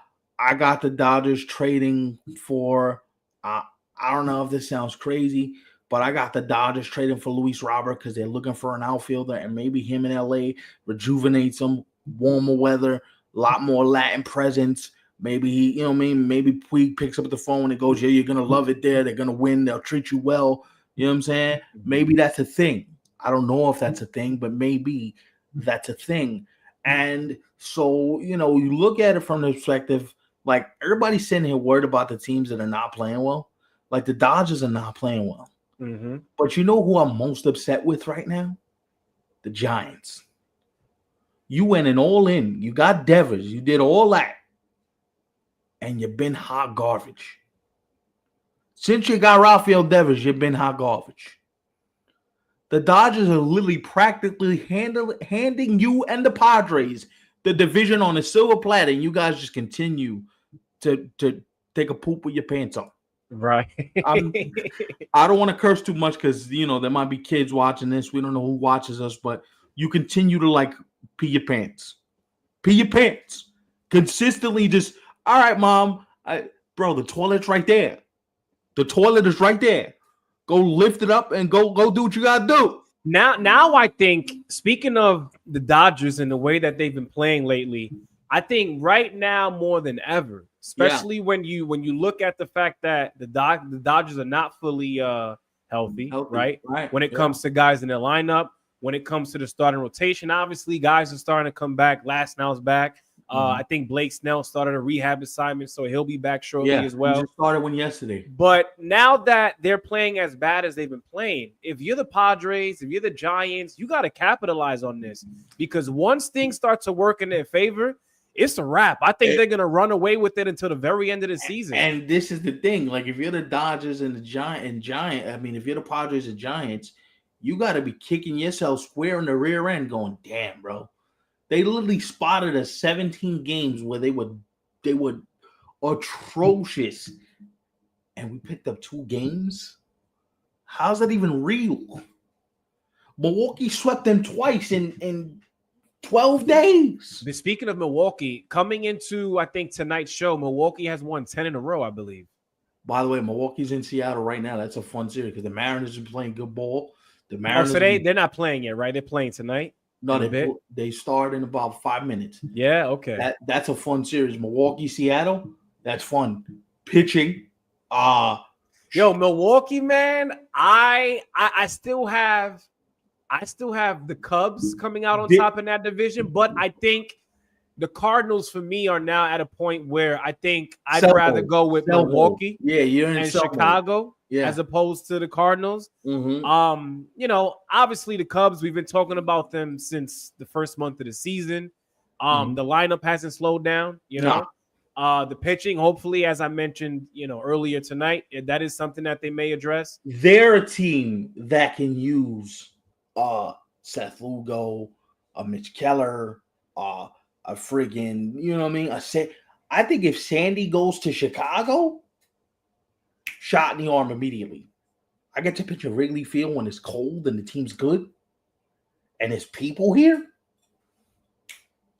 got the Dodgers trading for, I don't know if this sounds crazy, but I got the Dodgers trading for Luis Robert because they're looking for an outfielder, and maybe him in LA rejuvenates them, warmer weather, a lot more Latin presence. Maybe he, maybe Puig picks up the phone and goes, you're going to love it there. They're going to win. They'll treat you well. You know what I'm saying? Maybe that's a thing. I don't know if that's a thing, but maybe that's a thing. And so, you look at it from the perspective, like everybody's sitting here worried about the teams that are not playing well. Like the Dodgers are not playing well. But you know who I'm most upset with right now? The Giants. You went all in. You got Devers. You did all that. And you've been hot garbage. Since you got Rafael Devers, you've been hot garbage. The Dodgers are literally practically handing you and the Padres the division on a silver platter, and you guys just continue to take a poop with your pants on. Right. I don't want to curse too much because, there might be kids watching this. We don't know who watches us, but you continue to pee your pants. Pee your pants. Consistently just... All right, Mom. Bro, the toilet's right there. The toilet is right there. Go lift it up and go do what you got to do. Now I think, speaking of the Dodgers and the way that they've been playing lately, I think right now more than ever, especially when you look at the fact that the Dodgers are not fully healthy, right? When it comes to guys in their lineup, when it comes to the starting rotation, obviously guys are starting to come back. Glasnow's back. I think Blake Snell started a rehab assignment, so he'll be back shortly as well. He just started one yesterday. But now that they're playing as bad as they've been playing, if you're the Padres, if you're the Giants, you got to capitalize on this, because once things start to work in their favor, it's a wrap. I think they're going to run away with it until the very end of the season. And this is the thing. Like, if you're the Dodgers and the if you're the Padres and Giants, you got to be kicking yourself square in the rear end going, damn, bro. They literally spotted us 17 games where they were atrocious, and we picked up 2 games. How's that even real? Milwaukee swept them twice in 12 days. But speaking of Milwaukee, coming into, I think, tonight's show, Milwaukee has won 10 in a row, I believe. By the way, Milwaukee's in Seattle right now. That's a fun series because the Mariners are playing good ball. The Mariners. So they're not playing yet, right? They're playing tonight. No, they start in about 5 minutes. Yeah, okay. That's a fun series. Milwaukee, Seattle, that's fun. Pitching. Milwaukee, man, I still have the Cubs coming out on top in that division, but I think the Cardinals for me are now at a point where I think I'd rather go with Milwaukee you're in and Chicago. Yeah. as opposed to the Cardinals. Obviously the Cubs, we've been talking about them since the first month of the season. The lineup hasn't slowed down, Nah. The pitching, hopefully, as I mentioned, earlier tonight, that is something that they may address. They're a team that can use Seth Lugo, a Mitch Keller, a friggin', you know what I mean? I think if Sandy goes to Chicago, shot in the arm immediately. I get to picture Wrigley Field when it's cold and the team's good and there's people here.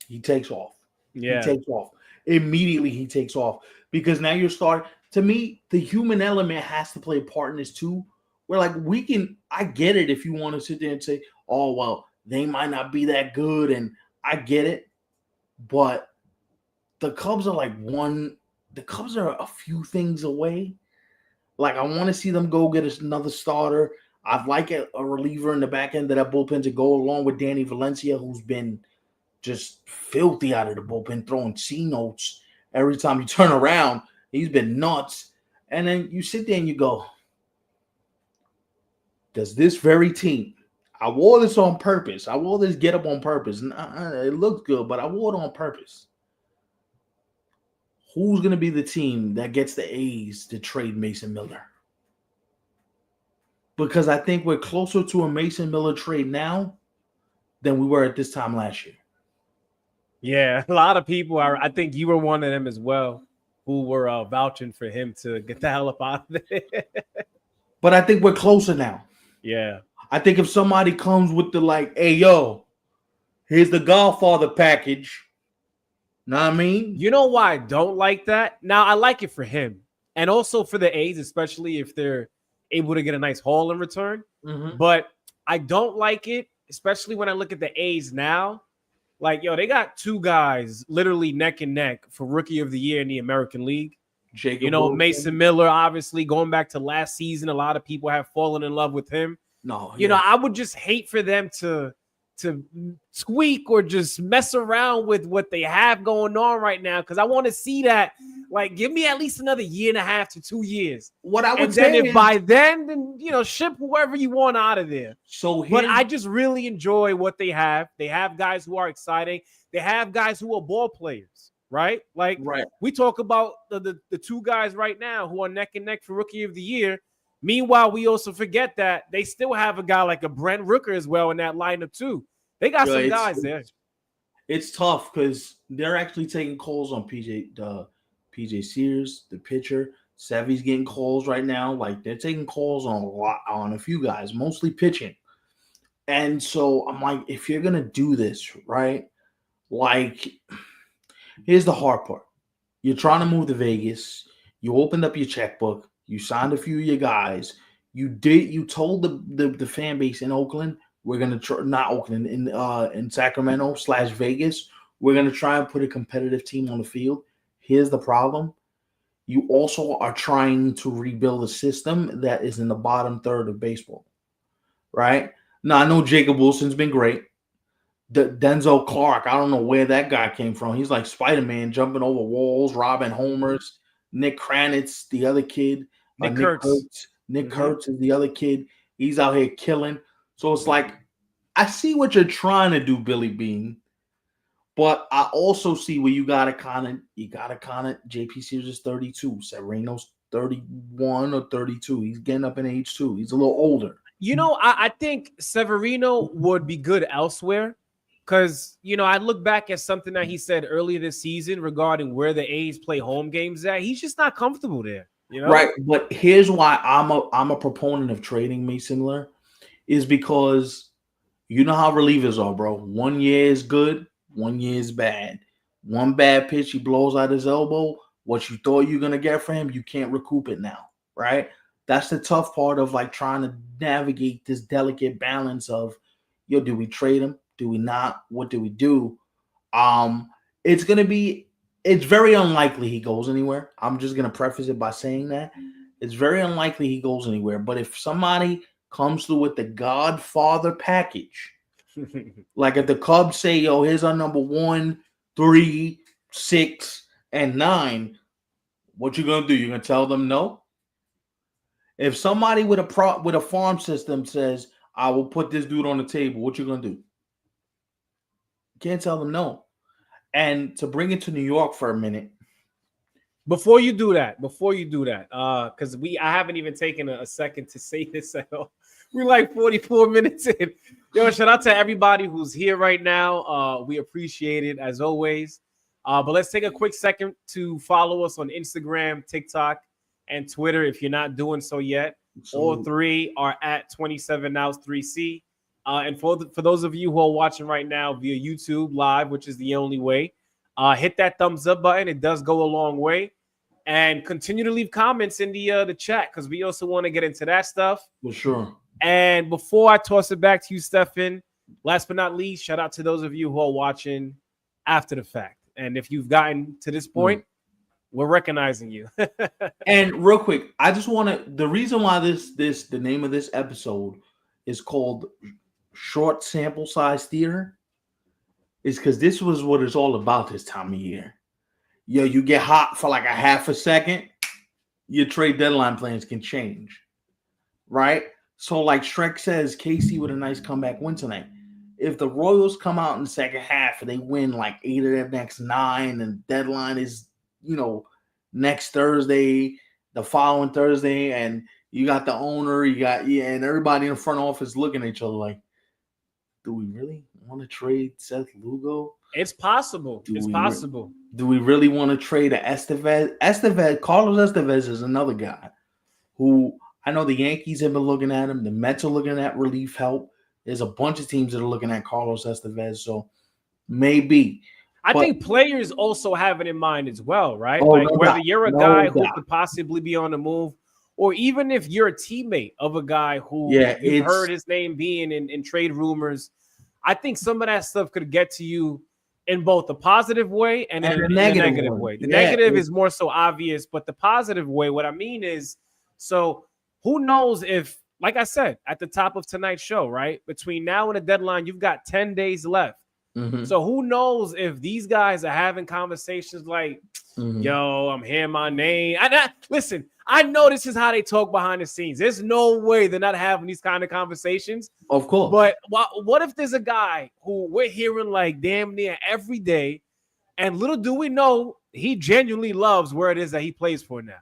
He takes off. Yeah. He takes off. Immediately he takes off. Because now you're starting, to me, the human element has to play a part in this too. Where like I get it if you want to sit there and say, oh, well, they might not be that good. And I get it. But the Cubs are a few things away. Like, I want to see them go get another starter. I'd like a reliever in the back end of that bullpen to go along with Danny Valencia, who's been just filthy out of the bullpen, throwing C notes every time you turn around. He's been nuts. And then you sit there and you go, does this very team, I wore this on purpose. I wore this get up on purpose. And it looked good, but I wore it on purpose. Who's going to be the team that gets the A's to trade Mason Miller? Because I think we're closer to a Mason Miller trade now than we were at this time last year. Yeah, a lot of people are. I think you were one of them as well, who were vouching for him to get the hell up out of there. But I think we're closer now. Yeah. I think if somebody comes with the like, hey, yo, here's the Godfather package. Know what I mean? You know why I don't like that? Now, I like it for him. And also for the A's, especially if they're able to get a nice haul in return. But I don't like it, especially when I look at the A's now. Like, yo, they got two guys literally neck and neck for Rookie of the Year in the American League. Jacob Wilson. Mason Miller, obviously, going back to last season, a lot of people have fallen in love with him. I would just hate for them to squeak or just mess around with what they have going on right now, because I want to see that. Like, give me at least another 1.5 to 2 years. What I would and say then is, by then, ship whoever you want out of there. But I just really enjoy what they have. They have guys who are exciting. They have guys who are ball players, right? Like, we talk about the two guys right now who are neck and neck for Rookie of the Year. Meanwhile, we also forget that they still have a guy like a Brent Rooker as well in that lineup too. They got some guys there. It's tough because they're actually taking calls on PJ Sears, the pitcher. Sevy's getting calls right now. Like, they're taking calls on a few guys, mostly pitching. And so I'm like, if you're gonna do this, right? Like, here's the hard part. You're trying to move to Vegas. You opened up your checkbook. You signed a few of your guys. You told the fan base in Oakland, we're gonna not Oakland, in Sacramento / Vegas, we're gonna try and put a competitive team on the field. Here's the problem. You also are trying to rebuild a system that is in the bottom third of baseball, right? Now, I know Jacob Wilson's been great. Denzel Clark, I don't know where that guy came from. He's like Spider-Man, jumping over walls, robbing homers. Nick Kranitz, the other kid. Nick Kurtz. Nick Kurtz is the other kid. He's out here killing. So it's like, I see what you're trying to do, Billy Bean. But I also see where you gotta kind of JP Sears is 32, Severino's 31 or 32. He's getting up in age too. He's a little older. I think Severino would be good elsewhere. Because, I look back at something that he said earlier this season regarding where the A's play home games at. He's just not comfortable there. Right. But here's why I'm a proponent of trading Mason Miller, is because you know how relievers are, bro. 1 year is good, 1 year is bad. One bad pitch, he blows out his elbow. What you thought you're gonna get for him, you can't recoup it now, right? That's the tough part of like trying to navigate this delicate balance of, do we trade him? Do we not? What do we do? It's very unlikely he goes anywhere. I'm just gonna preface it by saying that it's very unlikely he goes anywhere. But if somebody comes through with the Godfather package, like if the Cubs say, yo, here's our number 1, 3, 6, and 9, what you gonna do? You're gonna tell them no? If somebody with a farm system says, "I will put this dude on the table," what you gonna do? You can't tell them no. And to bring it to New York for a minute, Before you do that, because I haven't even taken a second to say this at all. We're like 44 minutes in. Yo, shout out to everybody who's here right now. We appreciate it as always. But let's take a quick second to follow us on Instagram, TikTok, and Twitter if you're not doing so yet. All three are at 27nows3C. And for those of you who are watching right now via YouTube live, which is the only way, hit that thumbs up button. It does go a long way. And continue to leave comments in the chat because we also want to get into that stuff. For sure. And before I toss it back to you, Stefan, last but not least, shout out to those of you who are watching after the fact. And if you've gotten to this point, we're recognizing you. And real quick, I just want to, the reason why the name of this episode is called Short Sample Size Theater is because this was what it's all about this time of year. Yo, you get hot for like a half a second, your trade deadline plans can change, right? So like Shrek says, KC with a nice comeback win tonight. If the Royals come out in the second half and they win like 8 of their next 9 and deadline is, next Thursday, the following Thursday, and you got the owner, and everybody in the front office looking at each other like, do we really want to trade Seth Lugo? It's possible. Possible. Do we really want to trade Estevez? Carlos Estevez is another guy who I know the Yankees have been looking at him. The Mets are looking at relief help. There's a bunch of teams that are looking at Carlos Estevez. So maybe. I think players also have it in mind as well, right? Whether you're a guy who could possibly be on the move, or even if you're a teammate of a guy who you've heard his name being in trade rumors, I think some of that stuff could get to you in both a positive way and in a negative way. The negative is more so obvious, but the positive way, what I mean is, so who knows if, like I said, at the top of tonight's show, right? Between now and the deadline, you've got 10 days left. Mm-hmm. So who knows if these guys are having conversations like, yo, I'm hearing my name. Listen, I know this is how they talk behind the scenes. There's no way they're not having these kind of conversations. Of course. But what if there's a guy who we're hearing like damn near every day, and little do we know, he genuinely loves where it is that he plays for now.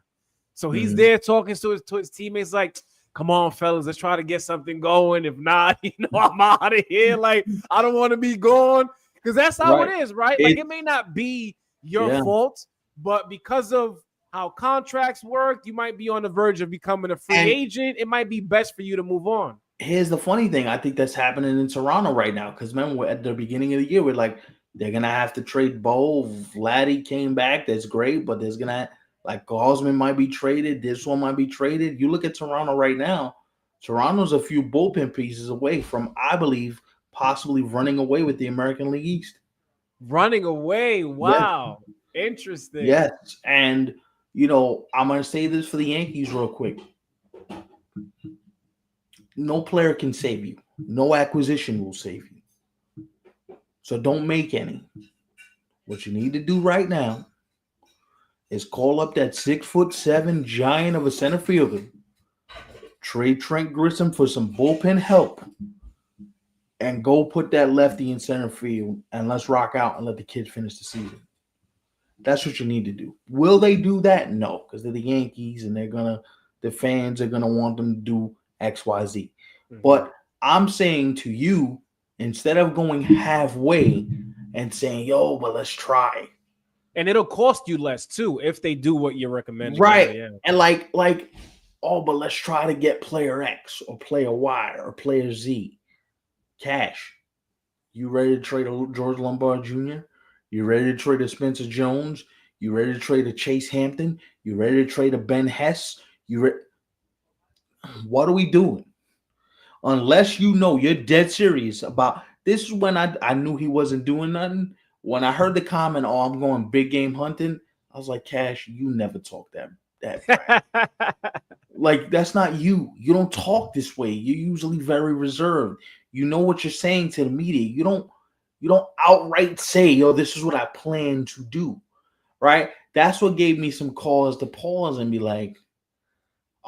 So he's there talking to his teammates like, come on, fellas, let's try to get something going. If not, I'm out of here. Like, I don't want to be gone. Because that's how it is, right? Like, it may not be your fault, but because of how contracts work, you might be on the verge of becoming a free agent. It might be best for you to move on. Here's the funny thing. I think that's happening in Toronto right now. Because remember, at the beginning of the year, we're like, they're going to have to trade Bo. Vladdy came back. That's great. But there's going to, like, Gosman might be traded. This one might be traded. You look at Toronto right now. Toronto's a few bullpen pieces away from, I believe, possibly running away with the American League East. Running away? Wow. Yes. Interesting. Yes. And, I'm going to say this for the Yankees real quick. No player can save you. No acquisition will save you. So don't make any. What you need to do right now is call up that 6'7" giant of a center fielder, trade Trent Grisham for some bullpen help, and go put that lefty in center field, and let's rock out and let the kid finish the season. That's what you need to do. Will they do that? No, because they're the Yankees, and the fans are gonna want them to do X, Y, Z. Mm-hmm. But I'm saying to you, instead of going halfway and saying, "Yo, but let's try." And it'll cost you less too if they do what you're recommending. Right. Yeah. And like, but let's try to get player X or player Y or player Z. Cash. You ready to trade a George Lombard Jr.? You ready to trade a Spencer Jones? You ready to trade a Chase Hampton? You ready to trade a Ben Hess? What are we doing? Unless you're dead serious about this. Is when I knew he wasn't doing nothing. When I heard the comment, "Oh, I'm going big game hunting," I was like, "Cash, you never talk that like, that's not you. You don't talk this way. You're usually very reserved. You know what you're saying to the media. You don't outright say, 'Yo, this is what I plan to do,' right?" That's what gave me some cause to pause and be like,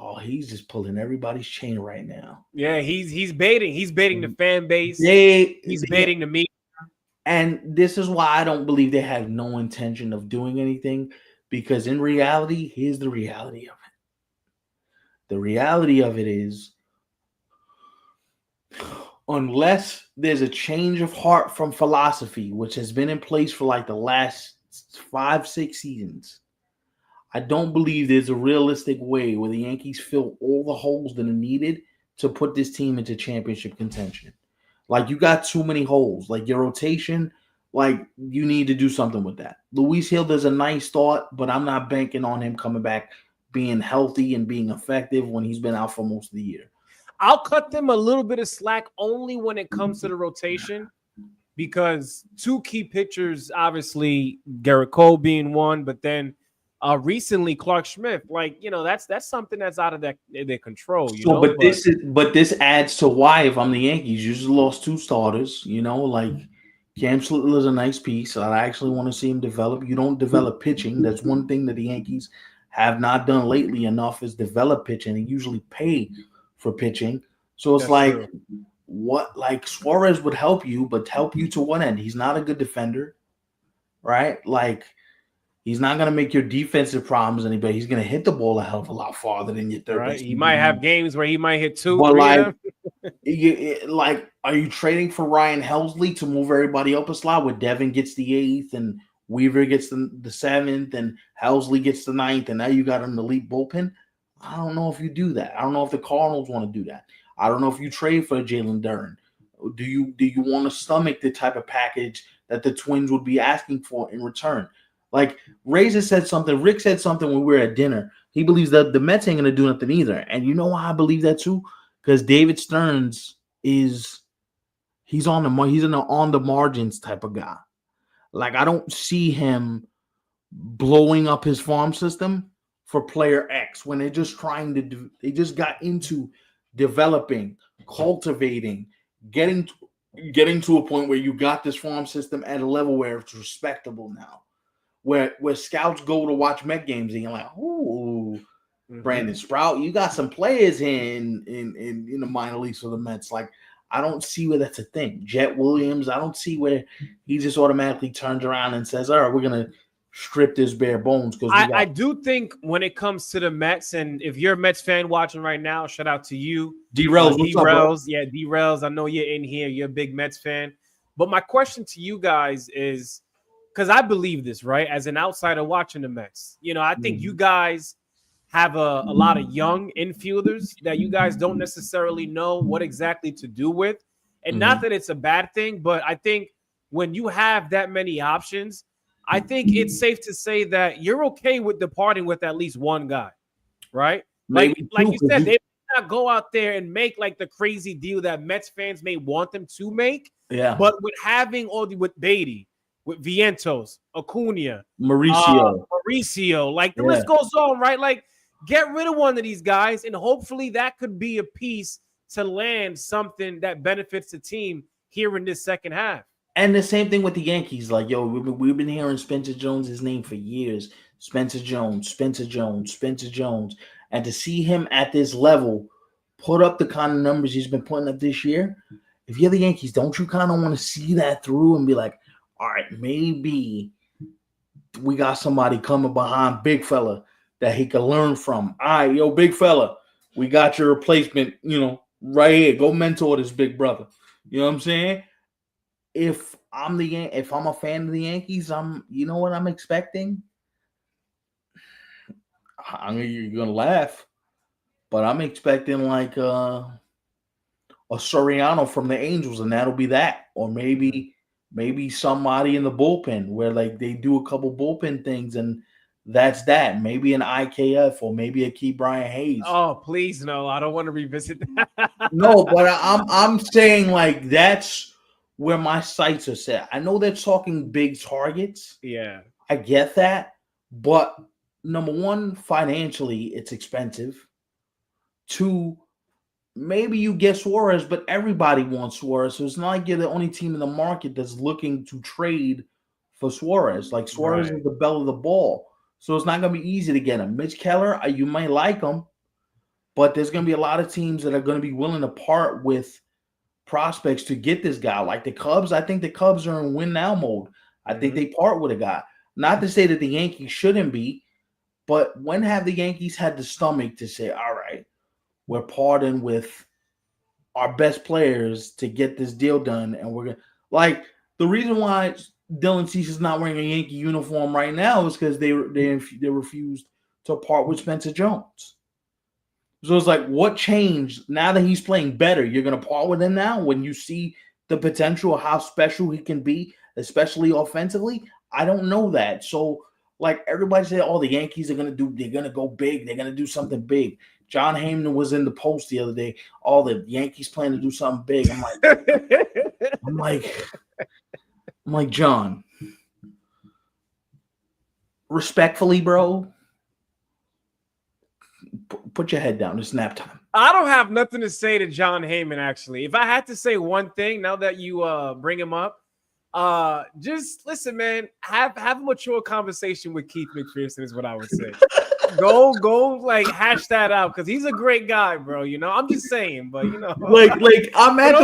Oh, he's just pulling everybody's chain right now. Yeah, he's baiting. He's baiting the fan base. He's They baiting the media. and this is why I don't believe they have no intention of doing anything, because in reality, here's the reality of it. The reality of it is, unless there's a change of heart from philosophy, which has been in place for like the last 5, 6 seasons, I don't believe there's a realistic way where the Yankees fill all the holes that are needed to put this team into championship contention. Like, you got too many holes. Like, your rotation, like, you need to do something with that. Luis Hill does a nice thought, but I'm not banking on him coming back being healthy and being effective when he's been out for most of the year. I'll cut them a little bit of slack only when it comes to the rotation, because two key pitchers, obviously Garrett Cole being one, but then recently Clark Schmidt, like, that's something that's out of their control, So, but But this adds to why, if I'm the Yankees, you just lost 2 starters. Like Cam Slittler is a nice piece. I actually want to see him develop. You don't develop pitching. That's one thing that the Yankees have not done lately enough, is develop pitching. They usually pay for pitching. So it's that's like, true. what, like, Suarez would help you, but help you to what end? He's not a good defender, right? Like, he's not going to make your defensive problems any better. He's going to hit the ball a hell of a lot farther than your third Right? base. He might have games where he might hit two, But three like, of are you trading for Ryan Helsley to move everybody up a slot, where Devin gets the 8th and Weaver gets the 7th and Helsley gets the 9th, and now you got an elite bullpen? I don't know if you do that. I don't know if the Cardinals want to do that. I don't know if you trade for Jalen Duren. Do you want to stomach the type of package that the Twins would be asking for in return? Like, Razor said something, Rick said something when we were at dinner. He believes that the Mets ain't going to do nothing either. And you know why I believe that too? Because David Stearns he's on the margins type of guy. Like, I don't see him blowing up his farm system for player X when they're just trying to they just got into developing, cultivating, getting to a point where you got this farm system at a level where it's respectable now. Where scouts go to watch Met games and you're like, ooh, Brandon Sprout, you got some players in the minor leagues for the Mets. Like, I don't see where that's a thing. Jet Williams, I don't see where he just automatically turns around and says, all right, we're going to strip this bare bones. Because I do think when it comes to the Mets, and if you're a Mets fan watching right now, shout out to you. D-Rails, what's up, bro? Yeah, D-Rails, I know you're in here. You're a big Mets fan. But my question to you guys is, because I believe this, right? As an outsider watching the Mets, I think you guys have a lot of young infielders that you guys don't necessarily know what exactly to do with. And not that it's a bad thing, but I think when you have that many options, I think it's safe to say that you're okay with departing with at least one guy, right? Like you said, they may not go out there and make like the crazy deal that Mets fans may want them to make. Yeah. But with having with Beatty, with Vientos, Acuna, Mauricio, like the list goes on, right? Like, get rid of one of these guys, and hopefully that could be a piece to land something that benefits the team here in this second half. And the same thing with the Yankees. Like, yo, we've been hearing Spencer Jones' name for years. Spencer Jones. And to see him at this level put up the kind of numbers he's been putting up this year, if you're the Yankees, don't you kind of want to see that through and be like, all right, maybe we got somebody coming behind big fella that he can learn from. All right, yo, big fella, we got your replacement, right here. Go mentor this big brother. You know what I'm saying? If I'm a fan of the Yankees, you know what I'm expecting? You're gonna laugh, but I'm expecting like a Soriano from the Angels, and that'll be that. Or maybe somebody in the bullpen where like they do a couple bullpen things and that's that. Maybe an IKF or maybe a Key Brian Hayes. Oh, please no! I don't want to revisit that. No, but I'm saying like that's where my sights are set. I know they're talking big targets. Yeah, I get that, but number one, financially, it's expensive. 2, maybe you get Suarez, but everybody wants Suarez. So it's not like you're the only team in the market that's looking to trade for Suarez. Like, Suarez is the belle of the ball. So it's not going to be easy to get him. Mitch Keller, you might like him, But there's going to be a lot of teams that are going to be willing to part with prospects to get this guy. Like the Cubs, I think the Cubs are in win now mode. I think they part with a guy. Not to say that the Yankees shouldn't be, but when have the Yankees had the stomach to say, all right, we're parting with our best players to get this deal done, and we're gonna like the reason why Dylan Cease is not wearing a Yankee uniform right now is because they refused to part with Spencer Jones. So it's like, what changed now that he's playing better? You're gonna part with him now when you see the potential of how special he can be, especially offensively. I don't know that. So like everybody said, oh, the Yankees are gonna go big, they're gonna do something big. John Heyman was in the post the other day. All the Yankees plan to do something big. I'm like, John, respectfully, bro, put your head down. It's nap time. I don't have nothing to say to John Heyman, actually. If I had to say one thing, now that you bring him up, just listen, man. Have a mature conversation with Keith McPherson is what I would say. go like hash that out because he's a great guy, bro. You know, I'm just saying, but you know, like I'm at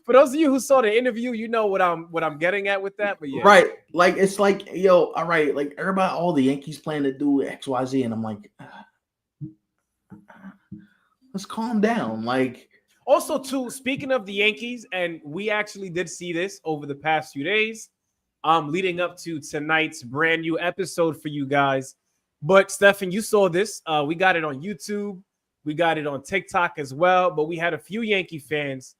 for those of you who saw the interview, you know what I'm getting at with that. But yeah, right. Like it's like, yo, all right, like everybody, all the Yankees plan to do XYZ, and I'm like, let's calm down. Like, also too, speaking of the Yankees, and we actually did see this over the past few days, leading up to tonight's brand new episode for you guys. But Stefan, you saw this. We got it on YouTube. We got it on TikTok as well. But we had a few Yankee fans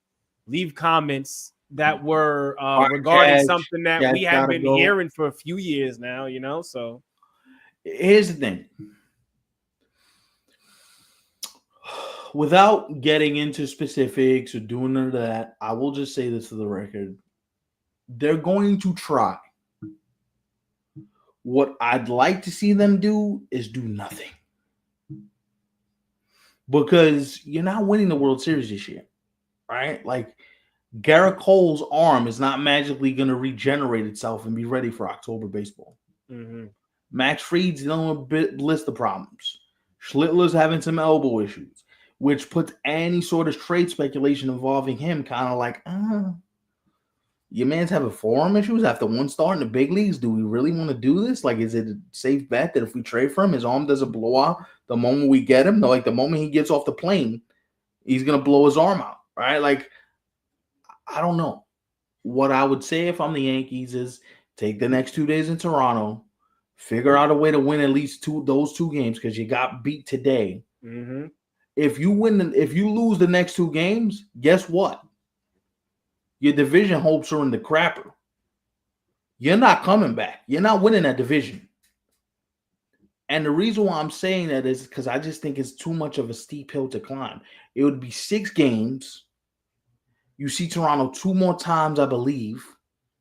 leave comments that were regarding something that we had been hearing for a few years now, you know? So here's the thing. Without getting into specifics or doing none of that, I will just say this for the record. They're going to try. What I'd like to see them do is do nothing. Because you're not winning the World Series this year, right? Like, Garrett Cole's arm is not magically going to regenerate itself and be ready for October baseball. Mm-hmm. Max Fried's dealing with a list of problems. Schlittler's having some elbow issues, which puts any sort of trade speculation involving him kind of like, your man's having forearm issues after one start in the big leagues. Do we really want to do this? Like, is it a safe bet that if we trade for him, his arm doesn't blow out the moment we get him? No, like the moment he gets off the plane, he's going to blow his arm out, right? Like, I don't know. What I would say if I'm the Yankees is take the next 2 days in Toronto, figure out a way to win at least those two games because you got beat today. Mm-hmm. If you lose the next two games, guess what? Your division hopes are in the crapper. You're not coming back. You're not winning that division. And the reason why I'm saying that is because I just think it's too much of a steep hill to climb. It would be 6 games. You see Toronto 2 more times, I believe.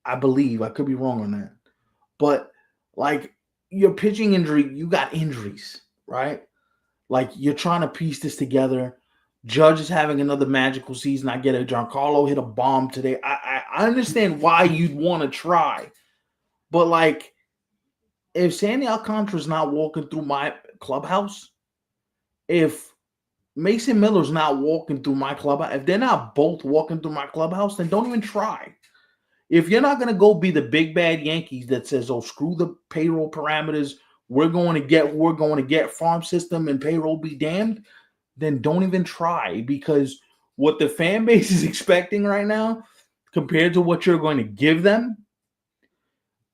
I could be wrong on that. But, like, your pitching injury, you got injuries, right? Like, you're trying to piece this together. Judge is having another magical season. I get it. Giancarlo hit a bomb today. I understand why you'd want to try. But, like, if Sandy Alcantara's not walking through my clubhouse, if Mason Miller's not walking through my clubhouse, if they're not both walking through my clubhouse, then don't even try. If you're not going to go be the big bad Yankees that says, oh, screw the payroll parameters, we're going to get farm system and payroll be damned, then don't even try, because what the fan base is expecting right now compared to what you're going to give them,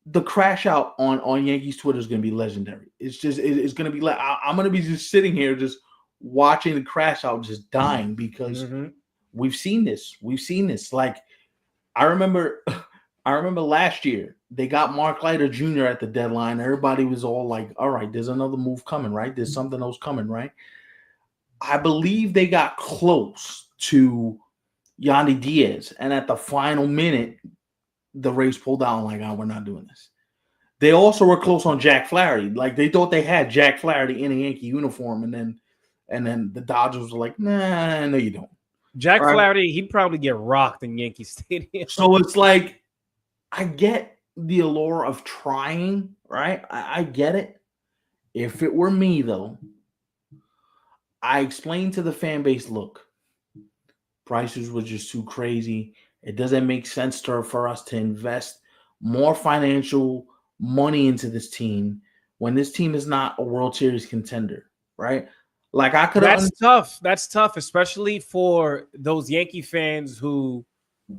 the crash out on Yankees Twitter is going to be legendary. It's going to be like, I'm going to be just sitting here just watching the crash out, just dying, because we've seen this. Like, I remember last year they got Mark Leiter Jr. at the deadline. Everybody was all like, all right, there's another move coming, right? There's something else coming, right? I believe they got close to Yandy Diaz, and at the final minute, the Rays pulled out like, we're not doing this. They also were close on Jack Flaherty. Like, they thought they had Jack Flaherty in a Yankee uniform, and then the Dodgers were like, nah, no, you don't. Jack Flaherty, he'd probably get rocked in Yankee Stadium. So it's like, I get the allure of trying, right? I get it. If it were me, though, I explained to the fan base, look, prices were just too crazy. It doesn't make sense for us to invest more financial money into this team when this team is not a World Series contender, right? Like I could have. That's tough. That's tough, especially for those Yankee fans who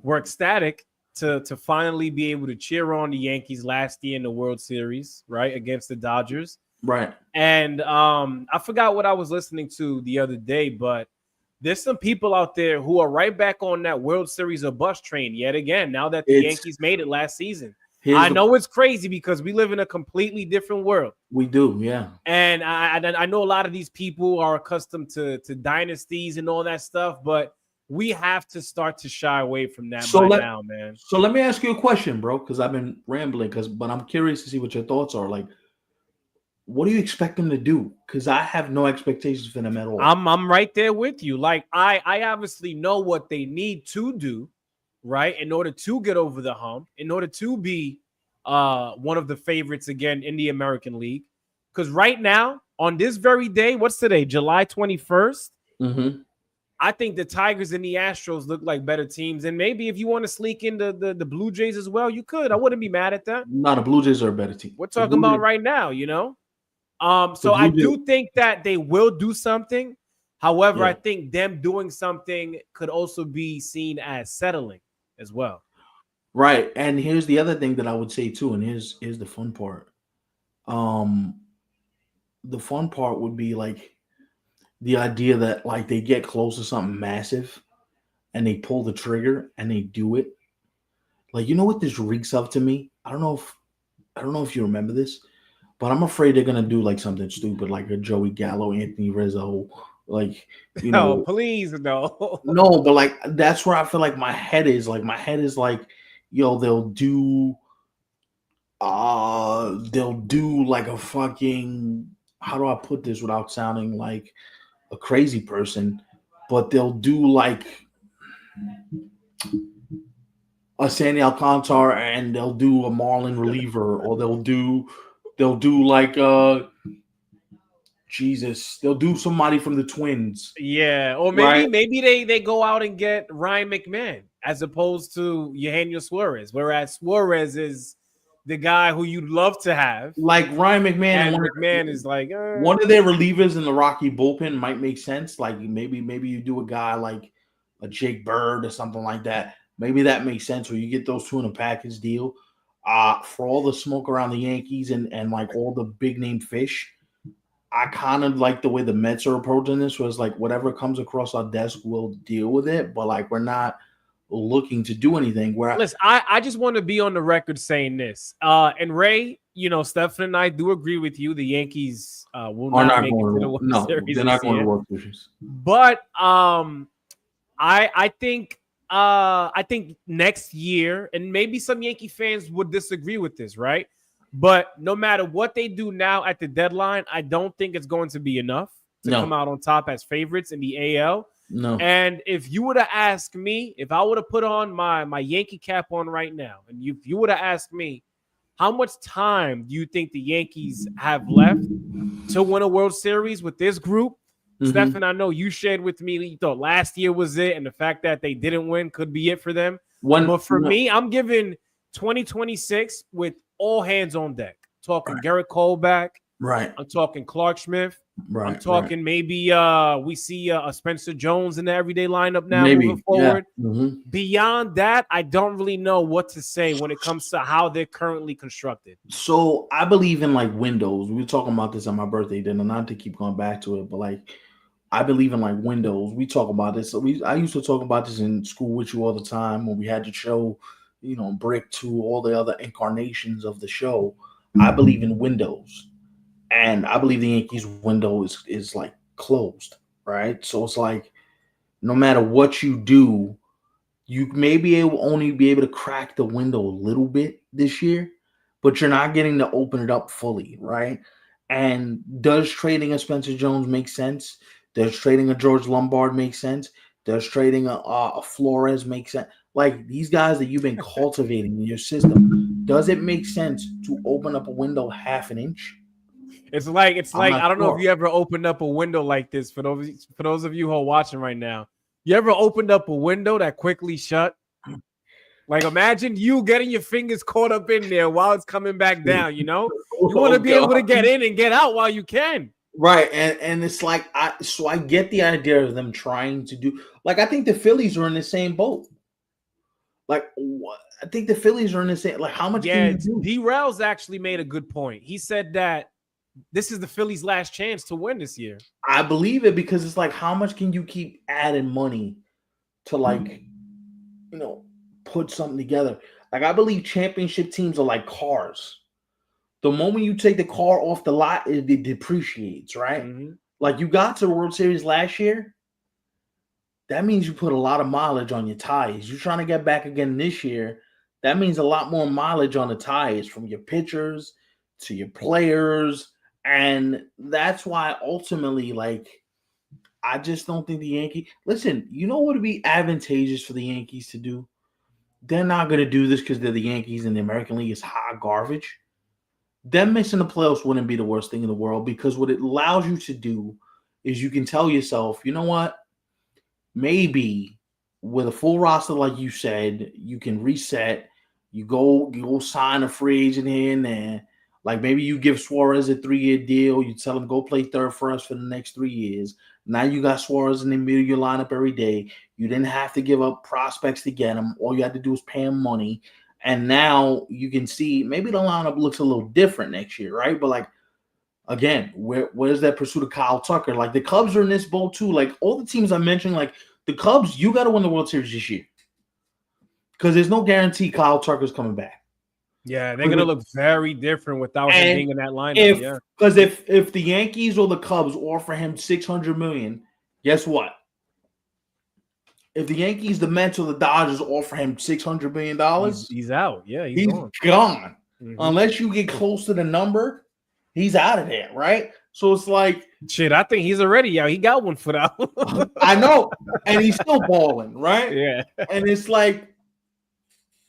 were ecstatic to finally be able to cheer on the Yankees last year in the World Series, right, against the Dodgers. Right. And I forgot what I was listening to the other day, but there's some people out there who are right back on that World Series or bus train yet again. Now that the It's Yankees made it last season, here's I the know it's crazy because we live in a completely different world. we do, yeah. And I know a lot of these people are accustomed to dynasties and all that stuff, but we have to start to shy away from that So by let now, man. so let me ask you a question, bro, because I've been rambling, but I'm curious to see what your thoughts are. Like, what do you expect them to do? Because I have no expectations for them at all. I'm right there with you. Like I obviously know what they need to do, right, in order to get over the hump, in order to be one of the favorites again in the American League. Because right now, on this very day, what's today? July 21st. Mm-hmm. I think the Tigers and the Astros look like better teams. And maybe if you want to sneak in the Blue Jays as well, you could. I wouldn't be mad at that. No, the Blue Jays are a better team. We're The talking Blue about Jays, right now, you know? the So I Blue Jays, do think that they will do something. However, I yeah. think them doing something could also be seen as settling as well. Right. And here's the other thing that I would say too, and here's the fun part. Um, the fun part would be like the idea that like they get close to something massive and they pull the trigger and they do it. Like you know what this reeks of to me? I don't know if you remember this, but I'm afraid they're gonna do like something stupid, like a Joey Gallo, Anthony Rizzo, like you Oh, know, please no. no, but like that's where I feel like my head is. Like my head is like, yo, they'll do like a fucking how do I put this without sounding like a crazy person, but they'll do like a Sandy Alcantara and they'll do a Marlin reliever, or they'll do like Jesus, they'll do somebody from the Twins, Yeah, or right? maybe they go out and get Ryan McMahon as opposed to Eugenio Suarez, whereas Suarez is the guy who you'd love to have, Like Ryan McMahon and and McMahon is like, one of their relievers in the Rocky bullpen might make sense. Like maybe you do a guy like a Jake Bird or something like that. Maybe that makes sense where you get those two in a package deal. For all the smoke around the Yankees and like all the big name fish, I kind of like the way the Mets are approaching this. Was like whatever comes across our desk, we'll deal with it. But like we're not looking to do anything. Where listen, I just want to be on the record saying this. And Ray, you know, Stefan and I do agree with you. The Yankees will are not not make it to going the to World no, Series they're not this going to year. World Series. But I think next year, and maybe some Yankee fans would disagree with this, right? But no matter what they do now at the deadline, I don't think it's going to be enough to come No, out on top as favorites in the AL. no, And if you would have asked me, if I would have put on my Yankee cap on right now, and if you would have asked me, how much time do you think the Yankees have left to win a World Series with this group? mm-hmm. Stefan, I know you shared with me you thought last year was it, and the fact that they didn't win could be it for them. When But for me, I'm giving 2026 with all hands on deck. Talking right, Garrett Cole back. right, I'm talking Clark Smith. I'm right. talking maybe we see a Spencer Jones in the everyday lineup now moving Maybe, yeah. forward. Mm-hmm. Beyond that, I don't really know what to say when it comes to how they're currently constructed. So I believe in like windows. We were talking about this on my birthday dinner, not to keep going back to it, but like I believe in like windows. We talk about this. So I used to talk about this in school with you all the time when we had to show, Brick to all the other incarnations of the show. I believe in windows. And I believe the Yankees window is like closed, right? So it's like no matter what you do, you may be able only be able to crack the window a little bit this year, but you're not getting to open it up fully, right? And does trading a Spencer Jones make sense? Does trading a George Lombard make sense? Does trading a Flores make sense? Like these guys that you've been cultivating in your system, does it make sense to open up a window half an inch? It's like I'm not I don't know if sure. you ever opened up a window like this for those of you who are watching right now. You ever opened up a window that quickly shut? Like imagine you getting your fingers caught up in there while it's coming back down, you know? You want to Oh be able God. to get in and get out while you can. Right, and it's like I get the idea of them trying to do like I think the Phillies are in the same boat. Like what? I think the Phillies are in the same. Like how much can Yeah, you do? D-Rails actually made a good point. He said that this is the Phillies' last chance to win this year. I believe it because it's like how much can you keep adding money to like put something together? Like I believe championship teams are like cars. The moment you take the car off the lot, it depreciates, right? Mm-hmm. Like you got to the World Series last year, that means you put a lot of mileage on your tires. You're trying to get back again this year. That means a lot more mileage on the tires from your pitchers to your players. And that's why ultimately, like, I just don't think the Yankees listen, you know what would be advantageous for the Yankees to do? They're not going to do this because they're the Yankees and the American League is hot garbage. Them missing the playoffs wouldn't be the worst thing in the world because what it allows you to do is you can tell yourself, you know what? Maybe with a full roster, like you said, you can reset. You go sign a free agent here and there. Like maybe you give Suarez a 3-year deal. You tell him go play third for us for the next 3 years. Now you got Suarez in the middle of your lineup every day. You didn't have to give up prospects to get him. All you had to do was pay him money. And now you can see maybe the lineup looks a little different next year, right? But like again, where's that pursuit of Kyle Tucker? Like the Cubs are in this boat too. Like all the teams I mentioned, like the Cubs, you got to win the World Series this year because there's no guarantee Kyle Tucker's coming back. Yeah, they're gonna look very different without him And being in that lineup. Yeah, because if the Yankees or the Cubs offer him $600 million, guess what? If the Yankees, the Mets, or the Dodgers offer him $600 million, he's out. Yeah, he's gone. gone. Mm-hmm. Unless you get close to the number, he's out of there, right? So it's like shit. I think he's already out. He got one foot out. I know, and he's still balling, right? Yeah, and it's like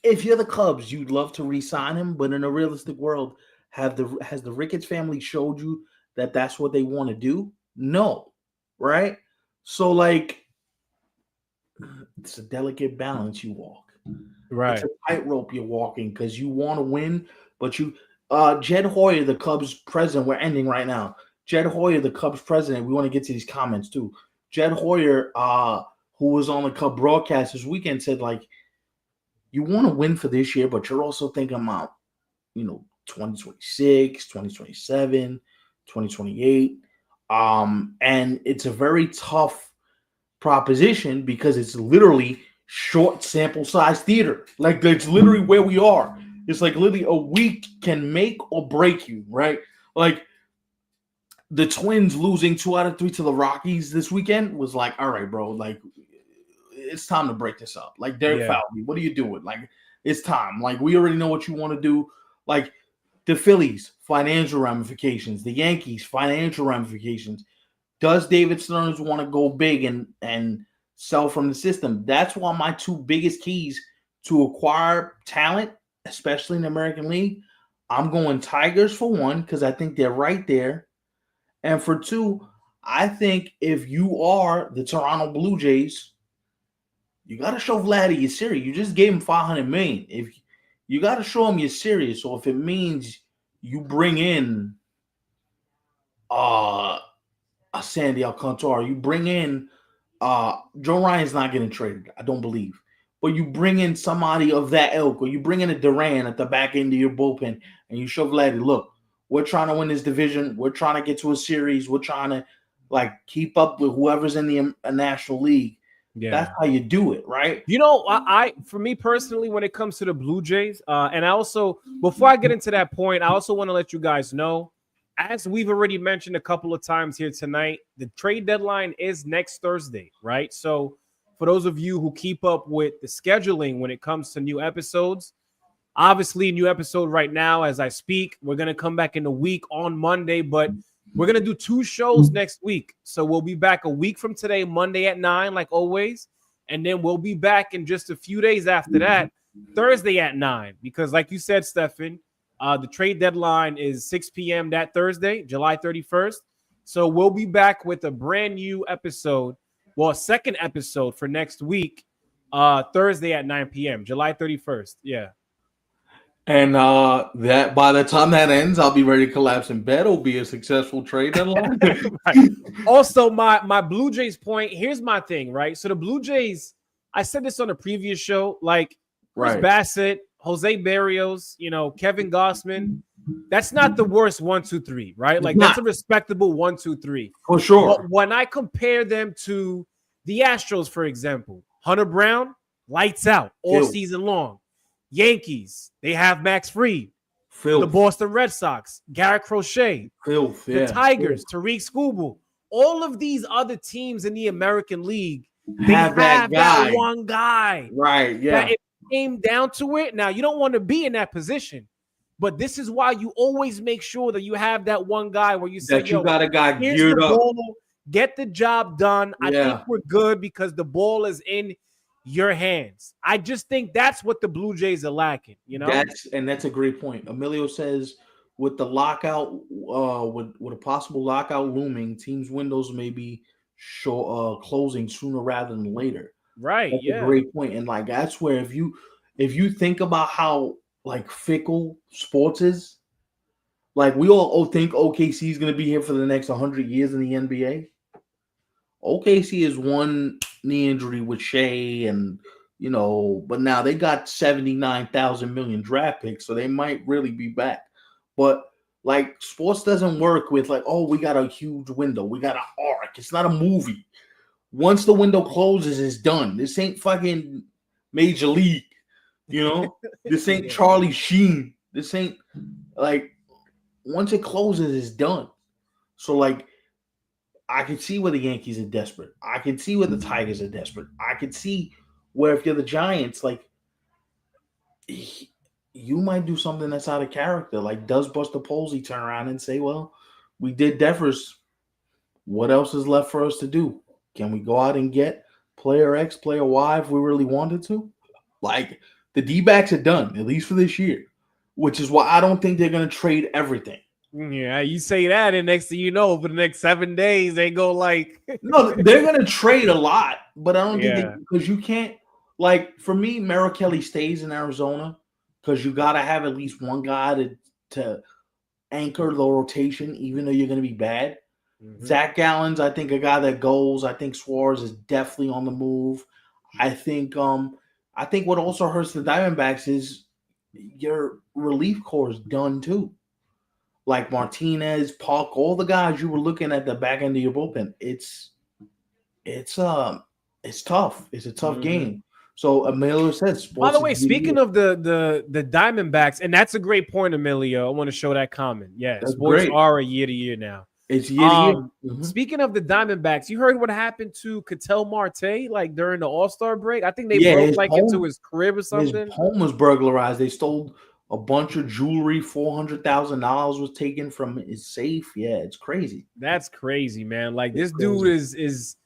if you're the Cubs, you'd love to re-sign him, but in a realistic world, has the Ricketts family showed you that that's what they want to do? No, right? So like, it's a delicate balance you walk. right. It's a tightrope you're walking because you want to win, but you, Jed Hoyer, the Cubs president, we're ending right now. Jed Hoyer, the Cubs president, we want to get to these comments too. Jed Hoyer, who was on the Cub broadcast this weekend, said like, you want to win for this year, but you're also thinking about, 2026, 2027, 2028. And it's a very tough proposition because it's literally short sample size theater. Like that's literally where we are. It's like literally a week can make or break you, right? Like the Twins losing 2 out of 3 to the Rockies this weekend was like, all right, bro, like it's time to break this up. Like Derek Falvey, what are you doing? Like it's time. Like we already know what you want to do. Like the Phillies, financial ramifications. The Yankees, financial ramifications. Does David Stearns want to go big and sell from the system? That's one of my 2 biggest keys to acquire talent, especially in the American League. I'm going Tigers for 1 because I think they're right there. And for 2, I think if you are the Toronto Blue Jays, you got to show Vladdy you're serious. You just gave him $500 million. If you got to show him you're serious, so if it means you bring in a Sandy Alcantara, you bring in Joe Ryan's not getting traded, I don't believe. But you bring in somebody of that ilk, or you bring in a Duran at the back end of your bullpen, and you show Vladdy, look, we're trying to win this division. We're trying to get to a series. We're trying to keep up with whoever's in the National League. Yeah. That's how you do it, right? I for me personally, when it comes to the Blue Jays, and I also, before I get into that point, I also want to let you guys know, as we've already mentioned a couple of times here tonight, the trade deadline is next Thursday, right? So for those of you who keep up with the scheduling when it comes to new episodes, obviously new episode right now as I speak, we're going to come back in a week on Monday, but we're going to do 2 shows next week. So we'll be back a week from today, Monday at 9, like always. And then we'll be back in just a few days after that, Thursday at 9. Because like you said, Stefan, The trade deadline is 6 p.m. that Thursday, July 31st. So we'll be back with a brand new episode, well, a second episode for next week, Thursday at 9 p.m., July 31st. Yeah. And that by the time that ends, I'll be ready to collapse in bed. It'll be a successful trade deadline. Right. Also, my Blue Jays point, here's my thing, right? So the Blue Jays, I said this on a previous show, like Chris Right. Bassett, Jose Barrios, Kevin Gossman. That's not the worst 1, 2, 3, right? Like that's a respectable 1, 2, 3. For sure. But when I compare them to the Astros, for example, Hunter Brown, lights out all season long. Yankees, they have Max Fried. The Boston Red Sox, Garrett Crochet. The Tigers, Tariq Skubal. All of these other teams in the American League, they have that one guy. Right, yeah. That if it came down to it, now you don't want to be in that position. But this is why you always make sure that you have that one guy where you say, that you got a guy here's geared the up. ball, get the job done. I think we're good because the ball is in your hands. I just think that's what the Blue Jays are lacking, That's a great point. Emilio says with the lockout, with a possible lockout looming, teams' windows may be closing sooner rather than later. Right. That's a great point. And like that's where if you think about how like fickle sports is, like we all think OKC is going to be here for the next 100 years in the NBA. OKC is one knee injury with Shea and, but now they got 79,000 million draft picks, so they might really be back. But like sports doesn't work with like, oh, we got a huge window. We got an arc. It's not a movie. Once the window closes, it's done. This ain't fucking Major League. This ain't Charlie Sheen. This ain't like once it closes, it's done. So like I can see where the Yankees are desperate. I can see where the Tigers are desperate. I can see where if you're the Giants, like you might do something that's out of character. Like does Buster Posey turn around and say, well, we did Devers. What else is left for us to do? Can we go out and get player X, player Y if we really wanted to? Like the D-backs are done, at least for this year, which is why I don't think they're going to trade everything. Yeah, you say that, and next thing you know, for the next 7 days, they go like... No, they're going to trade a lot, but I don't think because you can't... Like, for me, Merrill Kelly stays in Arizona because you got to have at least one guy to anchor the rotation, even though you're going to be bad. Mm-hmm. Zach Gallen's, I think, a guy that goes. I think Suarez is definitely on the move. I think what also hurts the Diamondbacks is your relief corps is done too. Like Martinez, Puck, all the guys you were looking at the back end of your bullpen. It's tough. It's a tough game. So Emilio says. By the way, speaking of the Diamondbacks, and that's a great point, Emilio. I want to show that comment. Yeah, that's sports great. Are a year to year now. It's year to year. Mm-hmm. Speaking of the Diamondbacks, you heard what happened to Ketel Marte like during the All-Star break? I think they broke into his crib or something. His home was burglarized. They stole a bunch of jewelry. $400,000 was taken from his safe. Yeah, it's crazy. That's crazy, man. Like this dude is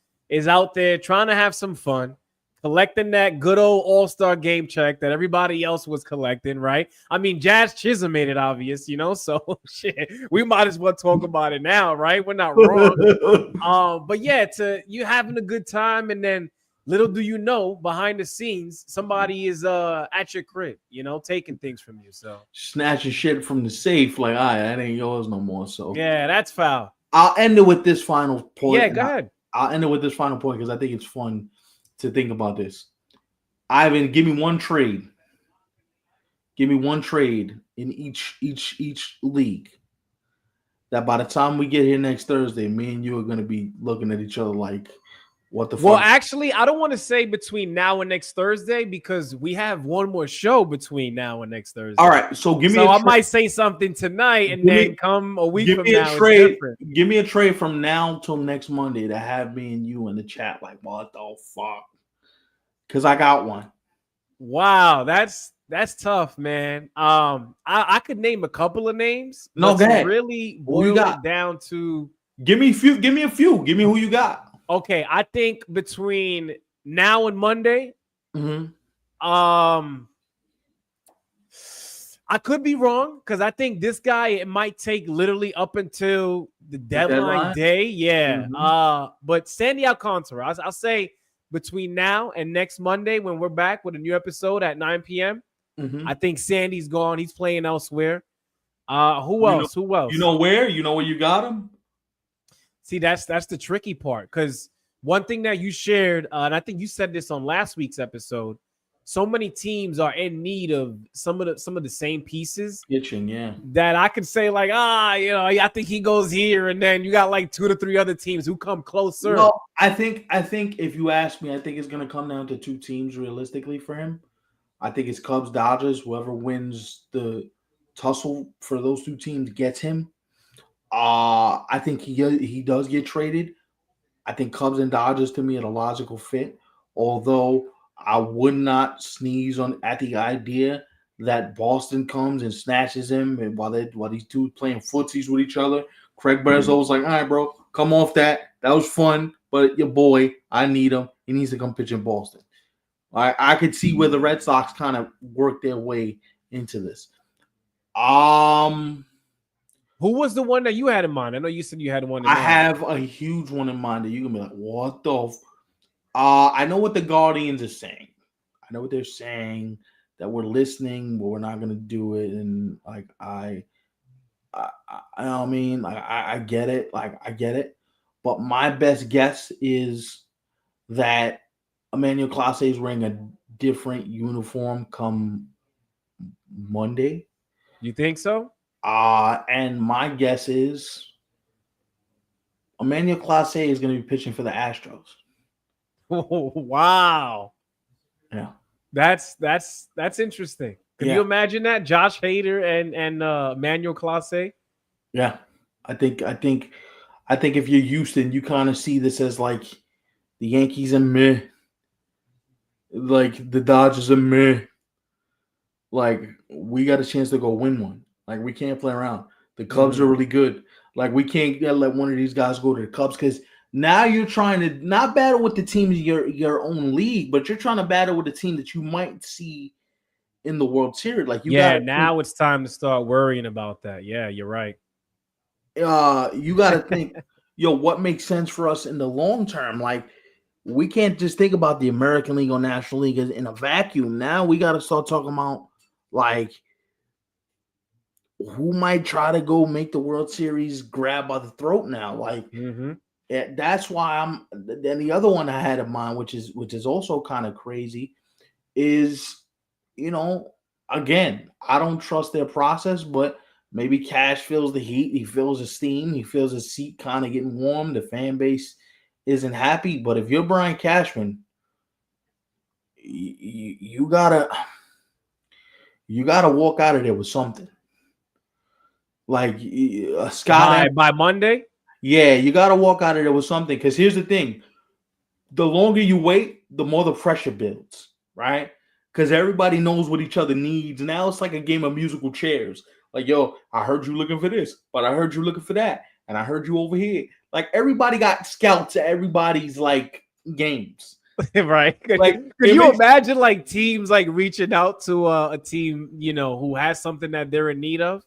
out there trying to have some fun, collecting that good old All-Star game check that everybody else was collecting, right? I mean, Jazz Chisholm made it obvious, so shit, we might as well talk about it now, right? We're not wrong. But yeah, you having a good time, and then little do you know, behind the scenes, somebody is at your crib, taking things from you. So snatching shit from the safe, like, all right, that ain't yours no more. So yeah, that's foul. I'll end it with this final point. Yeah, go ahead. I'll end it with this final point because I think it's fun to think about this. Ivan, give me one trade. Give me one trade in each league that by the time we get here next Thursday, me and you are going to be looking at each other like, what the fuck? Well, actually, I don't want to say between now and next Thursday because we have one more show between now and next Thursday. All right, so give me. So I might say something tonight, and then come a week from now. Trade, give me a trade from now till next Monday to have me and you in the chat. Like, what the fuck? Because I got one. Wow, that's tough, man. I could name a couple of names. No, go ahead. Really boil it down to. Give me a few. Give me who you got. Okay, I think between now and Monday, I I could be wrong because I think this guy, it might take literally up until the The deadline deadline. day. Yeah. Mhm. But Sandy Alcantara, I'll say between now and next Monday when we're back with a new episode at 9 p.m., I Mhm. think Sandy's gone. He's playing elsewhere. Who You know, else? Who you else? know where? You know where you got him? See, that's the tricky part because one thing that you shared, and I think you said this on last week's episode. So many teams are in need of some of the same pieces Pitching, yeah. that I could say like, I think he goes here, and then you got like 2 to 3 other teams who come closer. Well, I think if you ask me, I think it's gonna come down to two teams realistically for him. I think it's Cubs Dodgers. Whoever wins the tussle for those two teams gets him. I think he does get traded. I think Cubs and Dodgers to me are a logical fit. Although I would not sneeze on at the idea that Boston comes and snatches him, and while these two playing footsies with each other, Craig Breslow was like, "All right, bro, come off that. That was fun, but your boy, I need him. He needs to come pitch in Boston." I could see where the Red Sox kind of work their way into this. Um, Who was the one that you had in mind? I know you said you had one in I mind. have a huge one in mind that you can be like, "What the?" I know what the Guardians are saying. I know what they're saying, that we're listening, but we're not going to do it. And like I know what I mean, like I get it, like I get it. But my best guess is that Emmanuel Clase is wearing a different uniform come Monday. You think so? And my guess is Emmanuel Clase is going to be pitching for the Astros. Wow, Yeah, that's interesting. Could you yeah, imagine that Josh Hader and Manuel Clase? yeah. I think if you're Houston, you kind of see this as like the Yankees are meh, like the Dodgers are meh. Like we got a chance to go win one. Like we can't play around. The Cubs are Mm-hmm. really good. Like we can't let one of these guys go to the Cubs because now you're trying to not battle with the teams in your own league, but you're trying to battle with a team that you might see in the World Series. Like you got Yeah, to think, now it's time to start worrying about that. Yeah, you're right. you got to think, yo, what makes sense for us in the long term? Like we can't just think about the American League or National League as in a vacuum. Now we got to start talking about like who might try to go make the World Series grab by the throat now. Like Mm-hmm. that's why I'm. Then the other one I had in mind, which is also kind of crazy, is you know again I don't trust their process, but maybe Cash feels the heat, he feels the steam, he feels his seat kind of getting warm. The fan base isn't happy, but if you're Brian Cashman, you gotta walk out of there with something like Scott. By Monday. Yeah, you got to walk out of there with something. Because here's the thing: the longer you wait, the more the pressure builds, right? Because everybody knows what each other needs. Now it's like a game of musical chairs. Like, yo, I heard you looking for this, but I heard you looking for that, and I heard you over here. Like everybody got scouts at everybody's like games. Right? Could Like it you makes imagine like teams like reaching out to a team who has something that they're in need of,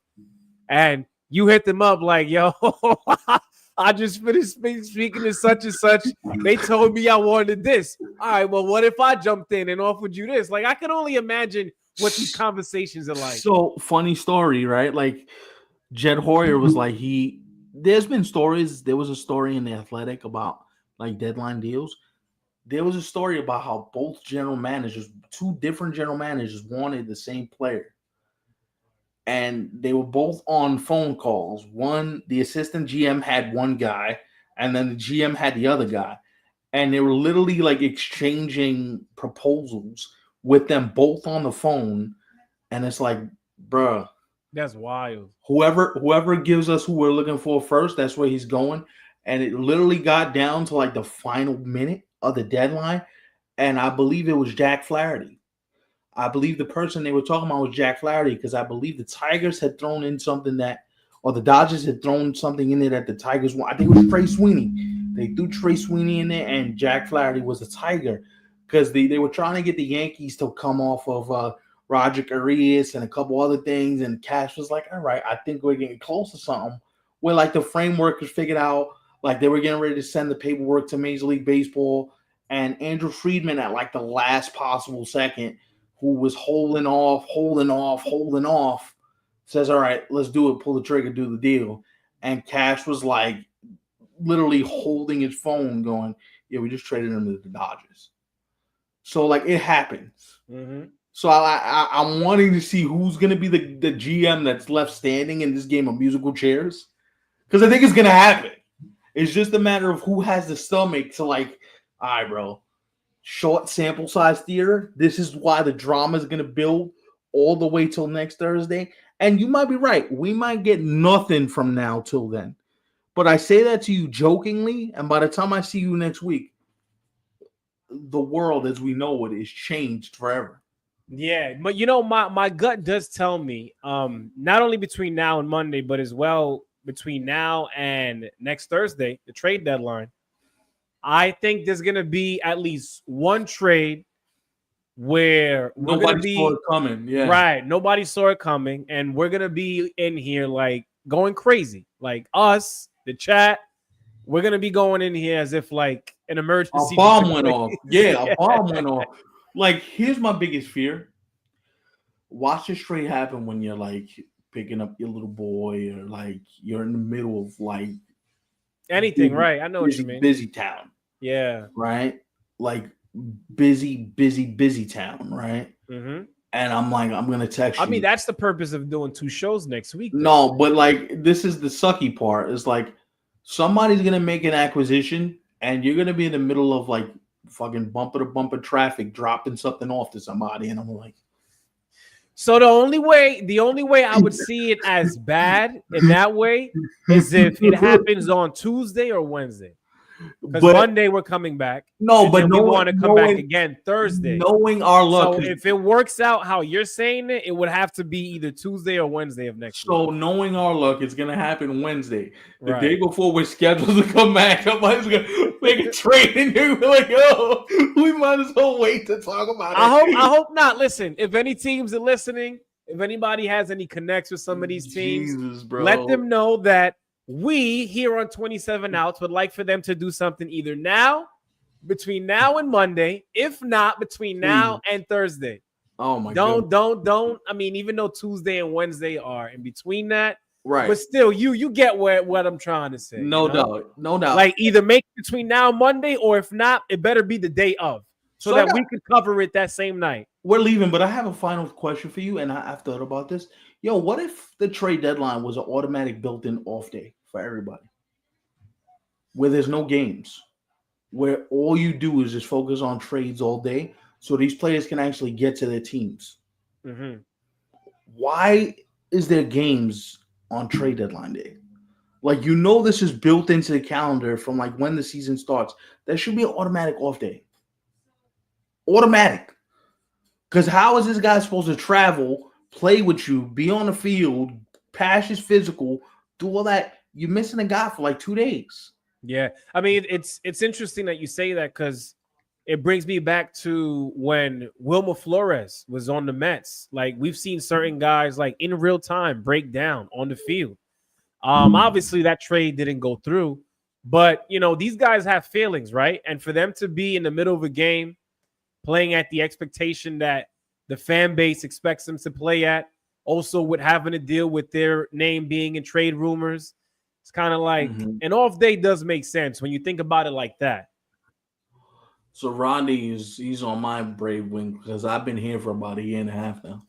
and you hit them up like, "Yo, I just finished speaking to such and such. They told me I wanted this. All right, well, what if I jumped in and offered you this?" Like, I can only imagine what these conversations are like. so funny story, right? Like Jed Hoyer was like there's been stories. There was a story in the Athletic about like deadline deals. There was a story about how both general managers, two different general managers, wanted the same player. And they were both on phone calls. One, the assistant GM had one guy, and then the GM had the other guy. And they were literally like exchanging proposals with them both on the phone. And it's like, bruh, That's wild. whoever gives us who we're looking for first, that's where he's going. And it literally got down to like the final minute of the deadline. And I believe it was Jack Flaherty. I believe the person they were talking about was Jack Flaherty because I believe the Tigers had thrown in something or the Dodgers had thrown something in there that the Tigers want. I think it was Trey Sweeney. They threw Trey Sweeney in there, and Jack Flaherty was a Tiger because they were trying to get the Yankees to come off of Roger Arias and a couple other things, and Cash was like, all right, I think we're getting close to something. Where like the framework was figured out, like they were getting ready to send the paperwork to Major League Baseball, and Andrew Friedman at like the last possible second, who was holding off, says, all right, let's do it, pull the trigger, do the deal. And Cash was like literally holding his phone going, yeah, we just traded him to the Dodgers. So like it happens. Mm-hmm. So I'm wanting to see who's going to be the GM that's left standing in this game of musical chairs. Because I think it's going to happen. It's just a matter of who has the stomach to like, all right, bro, short sample size theater. This is why the drama is going to build all the way till next Thursday. And you might be right. We might get nothing from now till then. But I say that to you jokingly. And by the time I see you next week, the world as we know it is changed forever. Yeah, but my gut does tell me, not only between now and Monday, but as well between now and next Thursday, the trade deadline, I think there's gonna be at least one trade where we're gonna be saw it coming. Yeah, right. Nobody saw it coming, and we're gonna be in here like going crazy, like us, the chat. We're gonna be going in here as if like an emergency. A bomb went off. Yeah, a bomb went off. Like, here's my biggest fear. Watch this trade happen when you're like picking up your little boy, or like you're in the middle of like anything, busy, right? I know what you mean. Busy town. Yeah. Right? Like busy town, right? Mm-hmm. And I'm like, I'm gonna text you. I mean, that's the purpose of doing 2 shows next week. No, but like this is the sucky part. It's like somebody's gonna make an acquisition and you're gonna be in the middle of like fucking bumper to bumper traffic, dropping something off to somebody, and I'm like, so the only way I would see it as bad in that way is if it happens on Tuesday or Wednesday. Because Monday we're coming back. No, but we want to come back again Thursday. Knowing our luck. So if it works out how you're saying it, it would have to be either Tuesday or Wednesday of next week. So knowing our luck, it's gonna happen Wednesday. The day before we're scheduled to come back, somebody's gonna make a trade and you're like, oh, we might as well wait to talk about it. I hope not. Listen, if any teams are listening, if anybody has any connects with some of these teams, let them know that we here on 27 Outs would like for them to do something either between now and Monday, if not between now and Thursday. Oh my God. Don't. I mean, even though Tuesday and Wednesday are in between that, right? But still, you get what I'm trying to say. No doubt. Like either make it between now and Monday, or if not, it better be the day of, so that we can cover it that same night. We're leaving, but I have a final question for you, and I've thought about this. Yo, what if the trade deadline was an automatic built-in off day for everybody, where there's no games, where all you do is just focus on trades all day, so these players can actually get to their teams? Mm-hmm. Why is there games on trade deadline day? Like, this is built into the calendar from like when the season starts. There should be an automatic off day. Automatic. Because how is this guy supposed to travel, play with you, be on the field, pass his physical, do all that? You're missing a guy for like 2 days. Yeah. I mean, it's interesting that you say that, because it brings me back to when Wilmer Flores was on the Mets. Like, we've seen certain guys like in real time break down on the field. Obviously that trade didn't go through, but these guys have feelings, right? And for them to be in the middle of a game playing at the expectation that the fan base expects them to play at, also with having to deal with their name being in trade rumors, it's kind of like an off day does make sense when you think about it like that. So Rodney he's on my brave wing, because I've been here for about a year and a half now.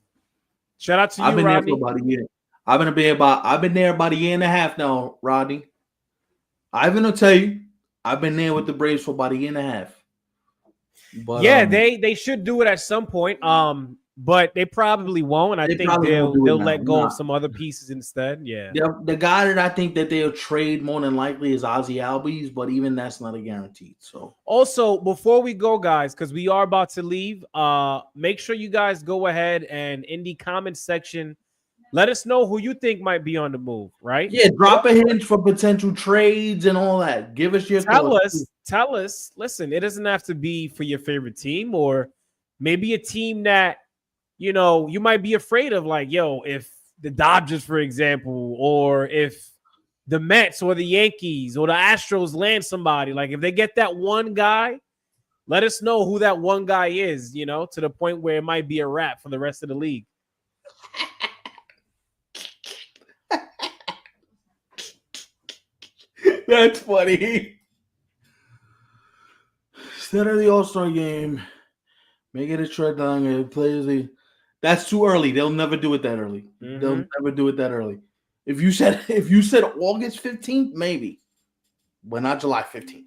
Shout out to you, I've been Rodney. there for about a year. I've been there about a year and a half now, Rodney. Ivan will tell you, I've been there with the Braves for about a year and a half. But, yeah, they should do it at some point. But they probably won't. I think they'll let go of some other pieces instead. Yeah. The guy that I think that they'll trade more than likely is Ozzy Albies, but even that's not a guarantee. So also, before we go, guys, because we are about to leave, make sure you guys go ahead and in the comment section, let us know who you think might be on the move, right? Yeah, drop a hint for potential trades and all that. Give us your thoughts. Tell us. Listen, it doesn't have to be for your favorite team, or maybe a team that you might be afraid of like, yo, if the Dodgers, for example, or if the Mets or the Yankees or the Astros land somebody, like if they get that one guy, let us know who that one guy is, to the point where it might be a wrap for the rest of the league. That's funny. Instead of the All-Star game, make it a trade down and play. That's too early. They'll never do it that early. Mm-hmm. They'll never do it that early. If you said August 15th, maybe, but not July 15th.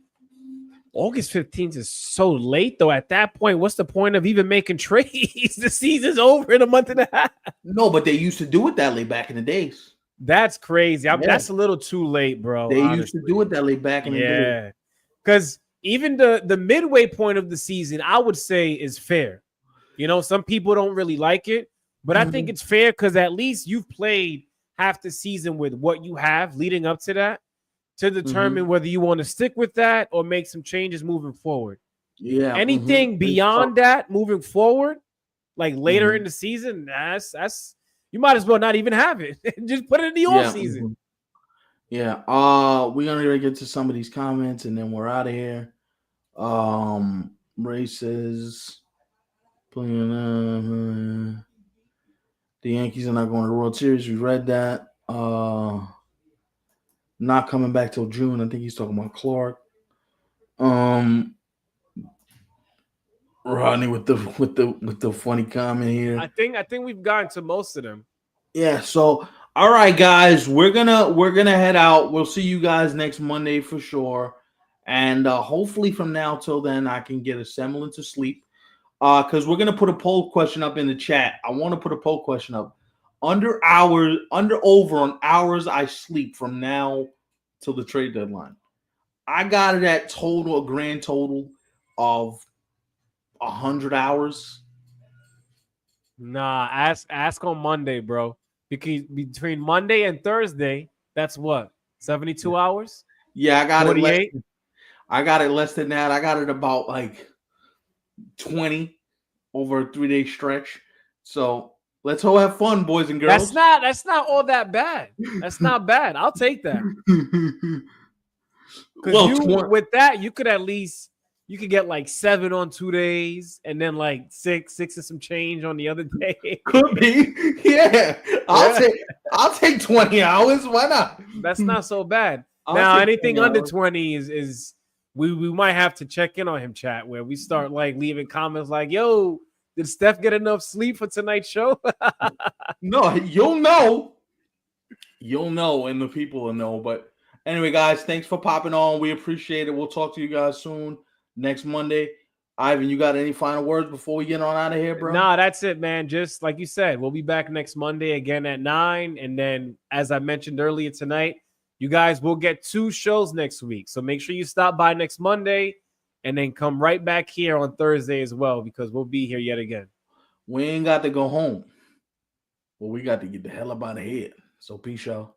August 15th is so late, though. At that point, what's the point of even making trades? The season's over in a month and a half. No, but they used to do it that late back in the days. That's crazy. That's a little too late, bro. They honestly. used to do it that late back in the day. Yeah, because even the midway point of the season, I would say, is fair. Some people don't really like it, but I think it's fair because at least you've played half the season with what you have leading up to that to determine whether you want to stick with that or make some changes moving forward. Yeah. Anything beyond that moving forward, like later in the season, that's you might as well not even have it. Just put it in the off season. Yeah. We're gonna get to some of these comments and then we're out of here. Races. The Yankees are not going to the World Series. We read that. Not coming back till June. I think he's talking about Clark. Rodney with the funny comment here. I think we've gotten to most of them. Yeah. So all right, guys, we're gonna head out. We'll see you guys next Monday for sure. And hopefully from now till then I can get a semblance of sleep. Because we're gonna put a poll question up in the chat. I want to put a poll question up. Over on hours I sleep from now till the trade deadline. I got it at a grand total of 100 hours. Nah, ask on Monday, bro. Because between Monday and Thursday, that's what? 72 hours? Yeah, I got 48? I got it less than that. I got it about like 20 over a 3-day stretch. So let's all have fun, boys and girls. That's not all that bad. That's not bad. I'll take that. Because with that, you could get like 7 on 2 days and then like 6 and some change on the other day. Could be. Yeah. I'll take 20 hours. Why not? That's not so bad. Now anything under 20 is we might have to check in on him, chat, where we start like leaving comments like, yo, did Steph get enough sleep for tonight's show? No, you'll know. You'll know, and the people will know. But anyway, guys, thanks for popping on. We appreciate it. We'll talk to you guys soon next Monday. Ivan, you got any final words before we get on out of here, bro? Nah, that's it, man. Just like you said, we'll be back next Monday again at 9. And then, as I mentioned earlier tonight, you guys will get 2 shows next week. So make sure you stop by next Monday and then come right back here on Thursday as well, because we'll be here yet again. We ain't got to go home. Well, we got to get the hell up out of here. So peace, y'all.